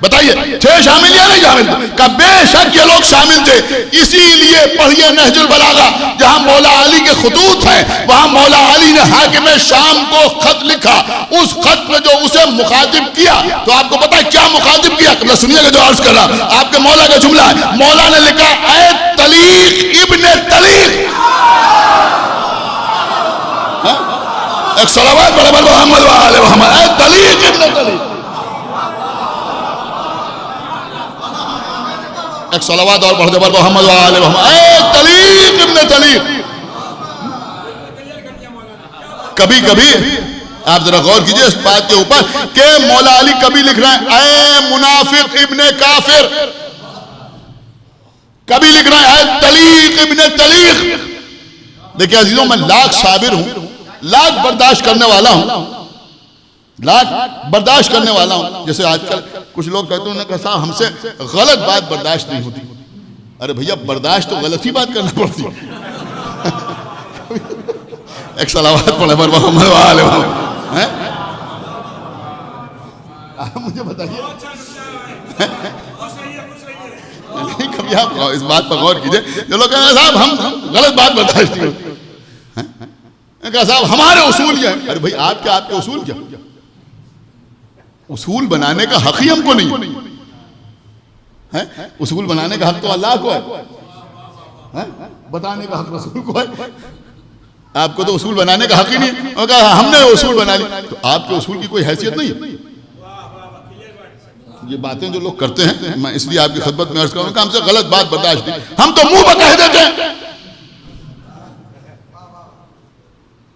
بتائیے تھے شامل یا نہیں شامل تھے؟ کہ بے شک یہ لوگ شامل تھے. اسی لیے پڑھیے نہج البلاغہ، جہاں مولا علی کے خطوط ہیں وہاں مولا علی نے حاکم شام کو خط لکھا. اس خط میں جو اسے مخاطب کیا تو آپ کو پتا ہے کیا مخاطب کیا؟ قبلہ سنیے گا جو عرض کر رہا آپ کے مولا کا جملہ ہے. مولا نے لکھا اے طلیق ابن طلیق. ایک صلوات پڑھے بر محمد وآلہ محمد. اے طلیق ابن طلیق. ایک صلوات اور پڑھ دے بر محمد وآلہ محمد. اے طلیق ابن طلیق. کبھی کبھی آپ ذرا غور کیجئے اس بات کے اوپر کہ مولا علی کبھی لکھ رہے ہیں اے منافق ابن کافر، کبھی لکھ رہے ہیں اے طلیق ابن طلیق. دیکھیں عزیزوں، میں لاکھ صابر ہوں، لاکھ برداشت کرنے والا ہوں، لاکھ برداشت کرنے والا ہوں. جیسے آج کل کچھ لوگ کہتے ہیں کہ صاحب ہم سے غلط بات برداشت نہیں ہوتی. ارے بھیا برداشت تو غلط ہی بات کرنا پڑتی ہے. ایک صلوات پڑھے پر محمد وآلہ محمد. مجھے بتائیے کبھی آپ اس بات پر غور کیجئے. جو لوگ کہتے ہیں صاحب ہم غلط بات برداشت نہیں ہوتی، کہا صاحب ہمارے اصول کیا ہے. ارے بھئی آپ کے اصول کیا؟ اصول بنانے کا حق ہی ہم کو نہیں ہے. اصول بنانے کا حق تو اللہ کو ہے، بتانے کا حق رسول کو ہے. آپ کو تو اصول بنانے کا حق ہی نہیں ہے. کہا ہم نے اصول بنا لی تو آپ کے اصول کی کوئی حیثیت نہیں ہے. یہ باتیں جو لوگ کرتے ہیں میں اس لیے آپ کی خدمت میں عرض کروں کہ ہم سے غلط بات برداشت نہیں. ہم تو منہ پہ کہہ دیتے ہیں.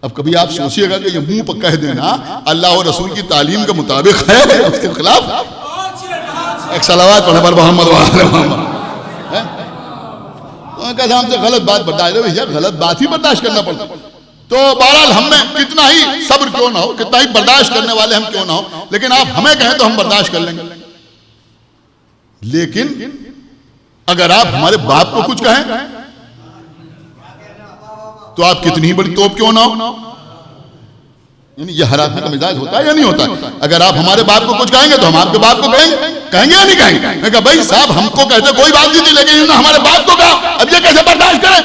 اب کبھی آپ سوچئے گا کہ یہ منہ پر کہہ دینا اللہ اور رسول کی تعلیم کے مطابق ہے اس کے خلاف؟ ایک صلوات پڑھے پر محمد وآلہ محمد. کہتے ہم سے غلط بات برداشت ہے. غلط بات ہی برداشت کرنا پڑتا. تو بہرحال ہم میں کتنا ہی صبر کیوں نہ ہو، کتنا ہی برداشت کرنے والے ہم کیوں نہ ہو، لیکن آپ ہمیں کہیں تو ہم برداشت کر لیں گے. لیکن اگر آپ ہمارے باپ کو کچھ کہیں تو آپ کتنی بڑی توپ کیوں نہ ہو. یعنی یہ ہر آدمی کا مزاج ہوتا ہے یا نہیں ہوتا؟ اگر آپ ہمارے باپ کو کچھ کہیں گے تو ہم آپ کے باپ کو کہیں گے یا نہیں کہیں گے؟ میں کہا بھائی صاحب ہم کو کہتے کوئی بات نہیں تھی لیکن انہوں نے ہمارے باپ کو کہا، اب یہ کیسے برداشت کریں؟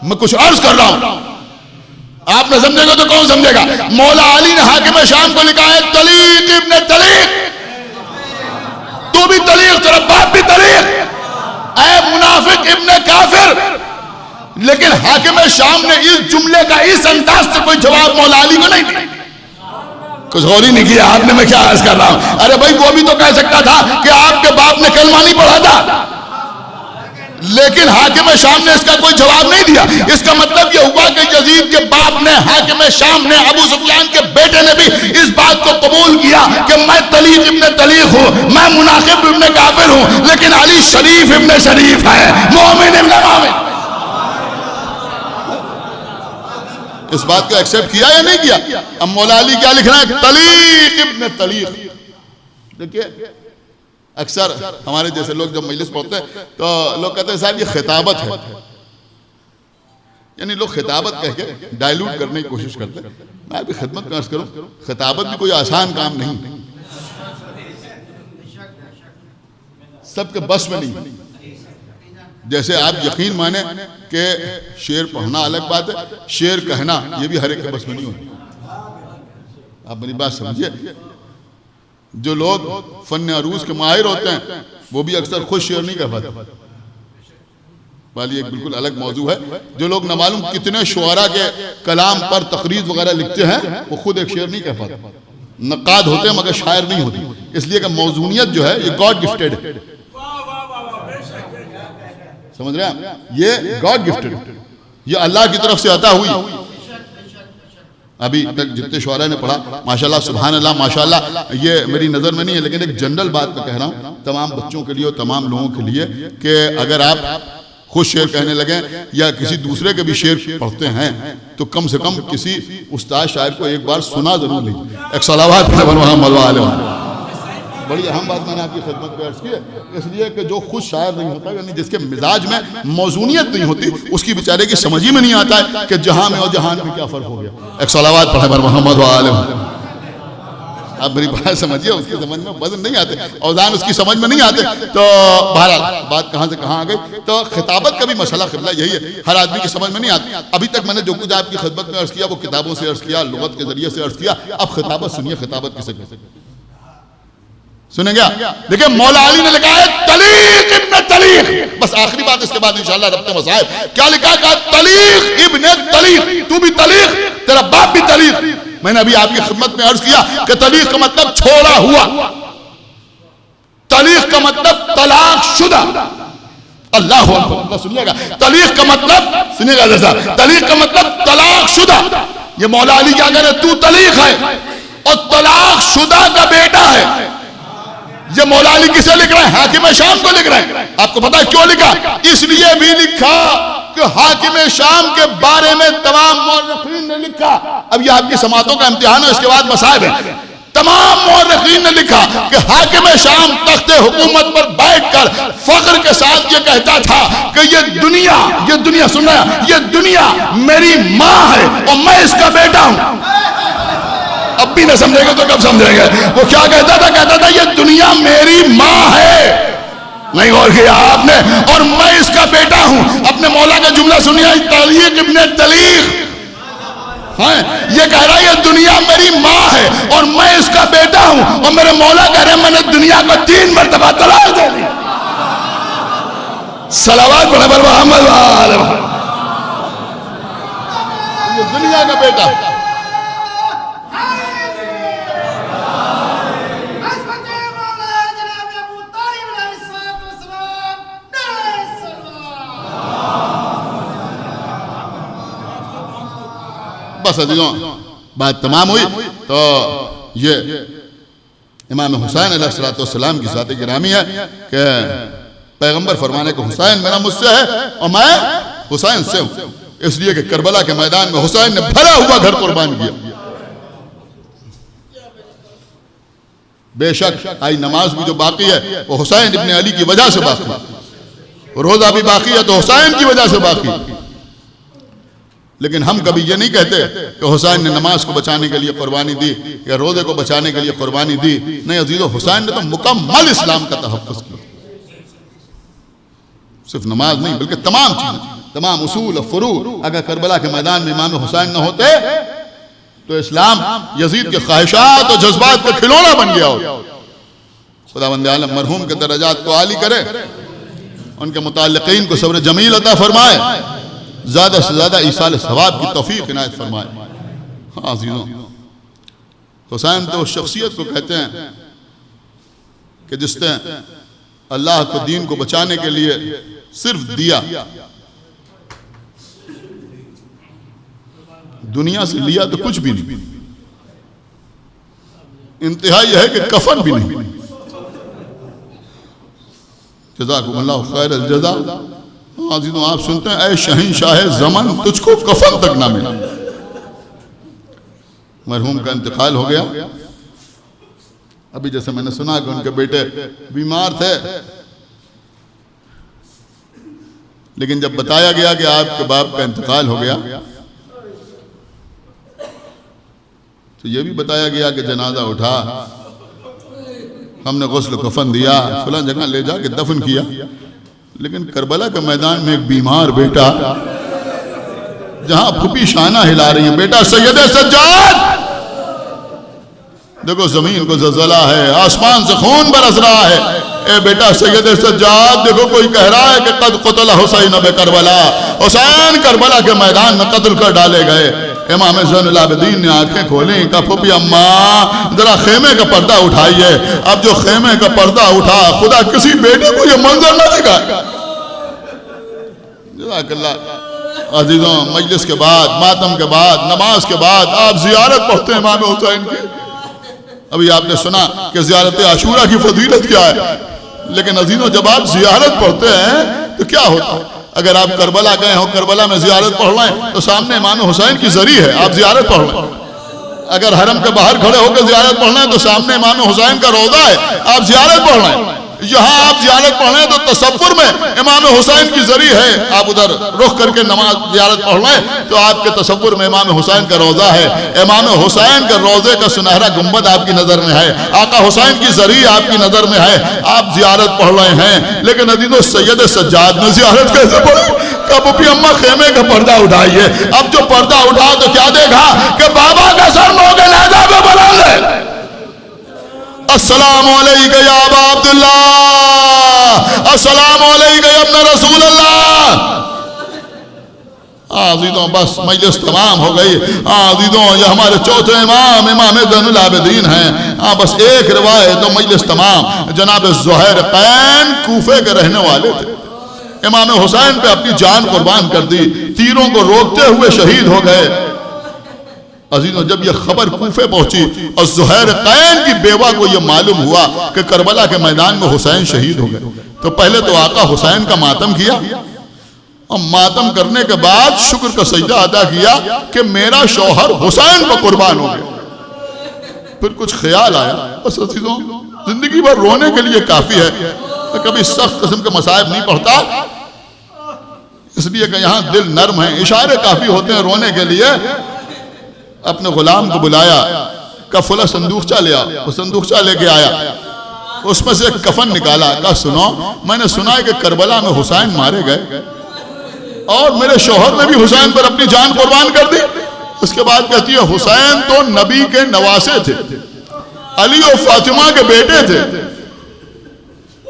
میں کچھ عرض کر رہا ہوں، آپ نے سمجھے گا تو کون سمجھے گا. مولا علی نے حاکم شام کو لکھا ہے طلیق ابن طلیق. تو بھی طلیق، تیرا باپ بھی طلیق. اے منافق ابن کافر. لیکن حاکم شام نے اس جملے کا اس انداز سے کوئی جواب مولا علی کو نہیں دیا. کچھ غور ہی نہیں کیا آپ نے. میں کیا عرض کر رہا ہوں. ارے بھائی وہ بھی تو کہہ سکتا تھا کہ آپ کے باپ نے کلمہ نہیں پڑھا تھا، لیکن حاکم شام نے اس کا کوئی جواب نہیں دیا. اس کا مطلب یہ ہوا کہ یزید کے باپ نے، حاکم شام نے، ابو سفیان کے بیٹے نے بھی اس بات کو قبول کیا کہ میں طلیق ابن طلیق ہوں، میں منافق ابن کافر ہوں، لیکن علی شریف ابن شریف ہے، مومن ابن مومن. اس بات کو ایکسپٹ کیا یا نہیں کیا؟ اب مولا علی کیا لکھ رہا ہے؟ طلیق ابن طلیق. دیکھیے اکثر ہمارے جیسے لوگ جب مجلس پڑھتے ہیں تو لوگ کہتے ہیں صاحب یہ خطابت ہے، یعنی لوگ خطابت کہہ کے ڈائلوٹ کرنے کی کوشش کرتے ہیں. میں بھی خدمت میں عرض کروں، خطابت بھی کوئی آسان کام نہیں، سب کے بس میں نہیں. جیسے آپ یقین مانیں کہ شعر پڑھنا الگ بات ہے، شعر کہنا یہ بھی ہر ایک کے بس میں نہیں ہوتا. آپ میری بات سمجھیے، جو لوگ فن عروض کے ماہر ہوتے ہیں وہ بھی اکثر خود شعر نہیں کہہ پاتے. والی ایک بالکل الگ موضوع ہے. جو لوگ نہ معلوم کتنے شعراء کے کلام پر تقریر وغیرہ لکھتے ہیں وہ خود ایک شعر نہیں کہہ پاتے. نقاد ہوتے ہیں مگر شاعر نہیں ہوتی، اس لیے کہ موزونیت جو ہے یہ گاڈ گفٹڈ ہے. سمجھ رہے ہیں؟ یہ گاڈ گفٹڈ، یہ اللہ کی طرف سے عطا ہوئی. ابھی تک جتنے شعراء نے پڑھا ماشاءاللہ سبحان اللہ ماشاءاللہ، یہ میری نظر میں نہیں ہے لیکن ایک جنرل بات میں کہہ رہا ہوں تمام بچوں کے لیے اور تمام لوگوں کے لیے کہ اگر آپ خود شعر کہنے لگیں یا کسی دوسرے کے بھی شعر پڑھتے ہیں تو کم سے کم کسی استاد شاعر کو ایک بار سنا ضرور لیں. ایک صلوات بڑی اہم بات میں نے آپ کی خدمت میں عرض کی ہے، اس لیے کہ جو خود شاعر نہیں ہوتا یعنی جس کے مزاج میں موزونیت نہیں ہوتی اس کی بیچارے کی سمجھ ہی میں نہیں آتا ہے کہ جہاں میں اور جہان میں کیا فرق ہو گیا. ایک صلوات پڑھے بر محمد وآلہ. آپ میری بات سمجھیے، اس کی سمجھ میں وزن نہیں آتے، اوزان اس کی سمجھ میں نہیں آتے. تو بہرحال بات کہاں سے کہاں آ گئی. تو خطابت کا بھی مسئلہ قبلہ یہی ہے، ہر آدمی کی سمجھ میں نہیں آتی. ابھی تک میں نے جو کچھ آپ کی خدمت میں عرض کیا وہ کتابوں سے عرض کیا، لغت کے ذریعے سے عرض کیا. اب خطابت سنیے، خطابت کسے کہتے ہیں سنیں گیا. دیکھیں مولا علی نے لکھا ہے طلیق ابن طلیق، بس آخری بات اس کے بعد انشاءاللہ ربط مصائب. کیا لکھا ہے؟ طلیق ابن طلیق، تو بھی طلیق، تیرا باپ بھی طلیق. میں نے ابھی آپ کی خدمت میں عرض کیا کہ طلیق کا مطلب چھوڑا ہوا، طلیق کا مطلب طلاق شدہ. اللہ اکبر، سنیے گا. طلیق کا مطلب سنیے گا جیسا، طلیق کا مطلب طلاق شدہ. یہ مولا علی کیا کہہ رہے؟ تو طلیق ہے اور طلاق شدہ کا بیٹا ہے. یہ مولا علی کسے لکھ رہے ہیں؟ حاکم شام کو لکھ رہے ہیں. آپ کو پتا ہے کیوں لکھا؟ اس لیے بھی لکھا کہ حاکم شام کے بارے میں تمام مورخین نے لکھا. اب یہ آپ کی سماعتوں کا امتحان ہے، اس کے بعد مصائب ہے. تمام مورخین نے لکھا کہ حاکم شام تخت حکومت پر بیٹھ کر فخر کے ساتھ یہ کہتا تھا کہ یہ دنیا سن رہا ہے، یہ دنیا میری ماں ہے اور میں اس کا بیٹا ہوں. اب بھی نہ سمجھے گا تو کب سمجھیں گے؟ وہ کیا کہتا تھا؟ کہتا تھا یہ دنیا میری ماں ہے، نہیں غور کیا آپ نے، اور میں اس کا بیٹا ہوں. اپنے مولا کا جملہ سنیا، طلیق ابن طلیق. یہ کہہ رہا ہے یہ دنیا میری ماں ہے اور میں اس کا بیٹا ہوں، اور میرے مولا کہہ رہے ہیں میں نے دنیا کو 3 مرتبہ طلاق دے دی. صلوات پڑھے بر محمد وآلہ. یہ دنیا کا بیٹا. بس عزیزوں بات تمام ہوئی. تو یہ امام حسین علیہ السلام کی ذات گرامی ہے کہ پیغمبر فرمانے کو حسین میرا مجھ سے ہے اور میں حسین سے ہوں، اس لیے کہ کربلا کے میدان میں حسین نے بھرا ہوا گھر قربان کیا. بے شک آئی نماز بھی جو باقی ہے وہ حسین ابن علی کی وجہ سے باقی ہے، روزہ بھی باقی ہے تو حسین کی وجہ سے باقی ہے. لیکن ہم کبھی یہ نہیں کہتے کہ حسین نے نماز کو بچانے کے لیے قربانی دی یا روزے کو بچانے کے لیے قربانی دی. نہیں عزیزو، حسین نے تو مکمل اسلام کا تحفظ کیا. صرف نماز نہیں بلکہ تمام چیزیں، تمام اصول و فروع. اگر کربلا کے میدان میں امام حسین نہ ہوتے تو اسلام یزید کے خواہشات اور جذبات کا کھلونا بن گیا ہو. خداوند عالم مرحوم کے درجات کو عالی کرے، ان کے متعلقین کو صبر جمیل عطا فرمائے، زیادہ سے زیادہ ایصال ثواب کی توفیق عنایت فرمائے. ہاں عزیزوں، حسین تو اس شخصیت کو کہتے ہیں کہ جس نے اللہ کو دین کو بچانے کے لیے صرف دیا، دنیا سے لیا تو کچھ بھی نہیں، انتہا یہ ہے کہ کفن بھی نہیں. جزاکم اللہ خیر الجزا. عزیزوں آپ سنتے ہیں اے شہنشاہ زمن تجھ کو کفن تک نہ ملا. مرحوم کا انتقال ہو گیا. ابھی جیسے میں نے سنا کہ ان کے بیٹے بیمار تھے، لیکن جب بتایا گیا کہ آپ کے باپ کا انتقال ہو گیا تو یہ بھی بتایا گیا کہ جنازہ اٹھا، ہم نے غسل و کفن دیا، فلاں جگہ لے جا کے دفن کیا، لیکن کربلا کے میدان میں ایک بیمار بیٹا، جہاں پھوپھی شانہ ہلا رہی ہیں، بیٹا سید سجاد، دیکھو زمین کو زلزلہ ہے، آسمان سے خون برس رہا ہے، اے بیٹا سید سجاد، دیکھو کوئی کہہ رہا ہے کہ قد قتل حسین بکربلا، حسین کربلا کے میدان میں قتل کر ڈالے گئے۔ امام زین العابدین نے آنکھیں کھولیں، کہا پھوپھی اماں ذرا خیمے کا پردہ اٹھائیے۔ اب جو خیمے کا پردہ اٹھا، خدا کسی بیٹے کو یہ منظر نہ دکھائے۔ جزاک اللہ۔ عزیزوں، مجلس کے بعد، ماتم کے بعد، نماز کے بعد آپ زیارت پڑھتے ہیں امام حسین کی۔ ابھی آپ نے سنا کہ زیارت عاشورہ کی فضیلت کیا ہے، لیکن عزیزوں جب آپ زیارت پڑھتے ہیں تو کیا ہوتا ہے؟ اگر آپ کربلا گئے ہو، کربلا میں زیارت پڑھ رہے ہیں تو سامنے امام حسین کی زری ہے، آپ زیارت پڑھ رہے ہیں۔ اگر حرم کے باہر کھڑے ہو کے زیارت پڑھ رہے ہیں تو سامنے امام حسین کا روضہ ہے، آپ زیارت پڑھ رہے ہیں۔ یہاں آپ زیارت پڑھ رہے ہیں تو تصور میں امام حسین کی زری ہے، آپ ادھر رخ کر کے نماز زیارت پڑھ رہے ہیں تو آپ کے تصور میں امام حسین کا روضہ ہے، امام حسین کے روضے کا سنہرا گنبد آپ کی نظر میں ہے، آقا حسین کی زری آپ کی نظر میں ہے، آپ زیارت پڑھ رہے ہیں۔ لیکن عزیزوں سید سجاد نے زیارت کیسے پڑھی؟ کہ پھوپھی اماں خیمے کا پردہ اٹھائیے۔ اب جو پردہ اٹھا تو کیا دیکھا کہ بابا کا سر موگے نیزہ پہ بلند ہے۔ السلام علیکہ یا ابا عبداللہ، السلام علیکہ یا ابن رسول اللہ۔ عزیزوں بس مجلس تمام ہو گئی۔ عزیزوں یہ ہمارے چوتھے امام، امام زین العابدین ہیں۔ بس ایک روایت تو مجلس تمام۔ جناب زہیر قین کوفے کے رہنے والے تھے، امام حسین پہ اپنی جان قربان کر دی، تیروں کو روکتے ہوئے شہید ہو گئے۔ عزیزوں جب یہ خبر کوفے پہنچی اور زہیر قین کی بیوہ کو یہ معلوم ہوا کہ کربلا کے میدان میں حسین شہید ہو گئے، تو پہلے تو آقا حسین کا ماتم کیا، اور ماتم کرنے کے بعد شکر کا سجدہ ادا کیا کہ میرا شوہر حسین پر قربان ہو گیا۔ پھر کچھ خیال آیا، بس عزیزوں زندگی بھر رونے کے لیے کافی ہے، میں کبھی سخت قسم کے مصائب نہیں پڑھتا، اس لیے کہ یہاں دل نرم ہے، اشارے کافی ہوتے ہیں رونے کے لیے۔ اپنے غلام کو بلایا، کہا فلاں صندوقچہ لے آ، وہ صندوقچہ لے کے آیا، اس میں سے ایک کفن نکالا، کہا سنو میں نے سنا ہے کہ کربلا میں حسین مارے گئے اور میرے شوہر نے بھی حسین پر اپنی جان قربان کر دی۔ اس کے بعد کہتی ہے حسین تو نبی کے نواسے تھے، علی و فاطمہ کے بیٹے تھے،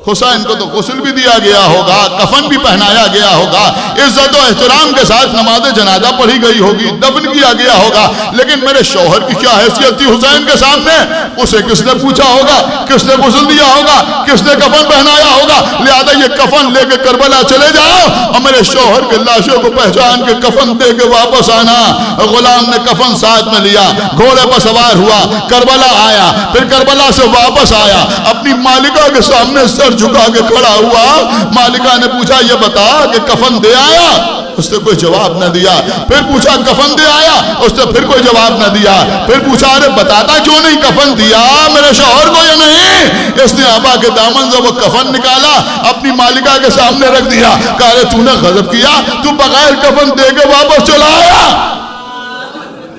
حسین کو تو غسل بھی دیا گیا ہوگا، کفن بھی پہنایا گیا ہوگا، عزت و احترام کے ساتھ نماز جنازہ پڑھی گئی ہوگی، دفن کیا گیا ہوگا، لیکن میرے شوہر کی کیا حیثیت تھی حسین کے سامنے؟ اسے کس نے پوچھا ہوگا، کس نے غسل دیا ہوگا، کس نے کفن پہنایا ہوگا؟ لہذا یہ کفن لے کے کربلا چلے جاؤ اور میرے شوہر کے لاشوں کو پہچان کے کفن دے کے واپس آنا۔ غلام نے کفن ساتھ میں لیا، گھوڑے پر سوار ہوا، کربلا آیا، پھر کربلا سے واپس آیا، اپنی مالکہ کے سامنے سر جھکا کے کھڑا ہوا۔ مالکہ نے پوچھا یہ بتا کہ کفن دے آیا؟ اس نے کوئی جواب نہ دیا۔ پھر پوچھا کفن دے آیا؟ اس نے پھر کوئی جواب نہ دیا۔ پھر پوچھا ارے بتاتا کیوں نہیں کفن دیا میرے شوہر کو یا نہیں؟ اس نے آبا کے دامن سے وہ کفن نکالا، اپنی مالکہ کے سامنے رکھ دیا، کہا ارے تو نے غضب کیا، تو بغیر کفن دے کے واپس چلا آیا۔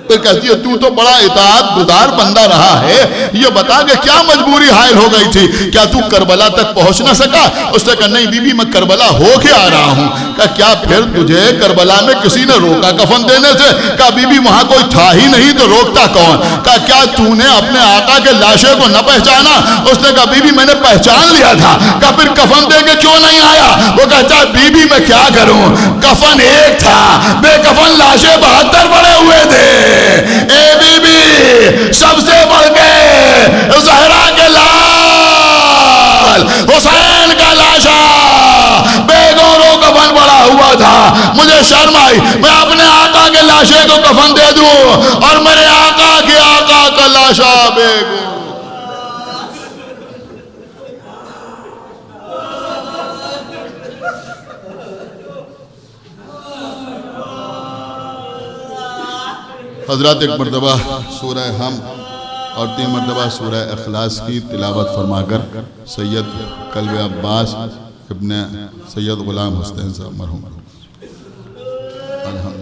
پھر کہتی ہے تو بڑا اطاعت گزار بندہ رہا ہے، یہ بتا کہ کیا مجبوری حائل ہو گئی تھی، کیا تو کربلا تک پہنچ نہ سکا؟ اس نے کہا نہیں بی بی میں کربلا ہو کے آ رہا ہوں۔ کہا کیا پھر تجھے کربلا میں کسی نے روکا کفن دینے سے؟ کہا بی بی وہاں کوئی تھا ہی نہیں تو روکتا کون؟ کہا کیا تو نے اپنے آقا کے لاشے کو نہ پہچانا؟ اس نے کہا بی بی میں نے پہچان لیا تھا۔ کہا پھر کفن دے کے کیوں نہیں آیا؟ وہ کہتا ہے بی بی میں کیا کروں، کفن ایک تھا، بے کفن لاشیں 72 پڑے ہوئے تھے۔ اے بی بی سب سے بڑھ کے زہرا کے لال حسین کا لاشا بے گورو کفن پڑا ہوا تھا، مجھے شرم آئی میں اپنے آقا کے لاشے کو کفن دے دوں اور میرے آقا کے آقا کا لاشا بے گورو۔ حضرات ایک مرتبہ سورہ حمد اور 3 مرتبہ سورہ اخلاص کی تلاوت فرما کر سید قلب عباس ابن سید غلام حسین صاحب مرحوم الحمد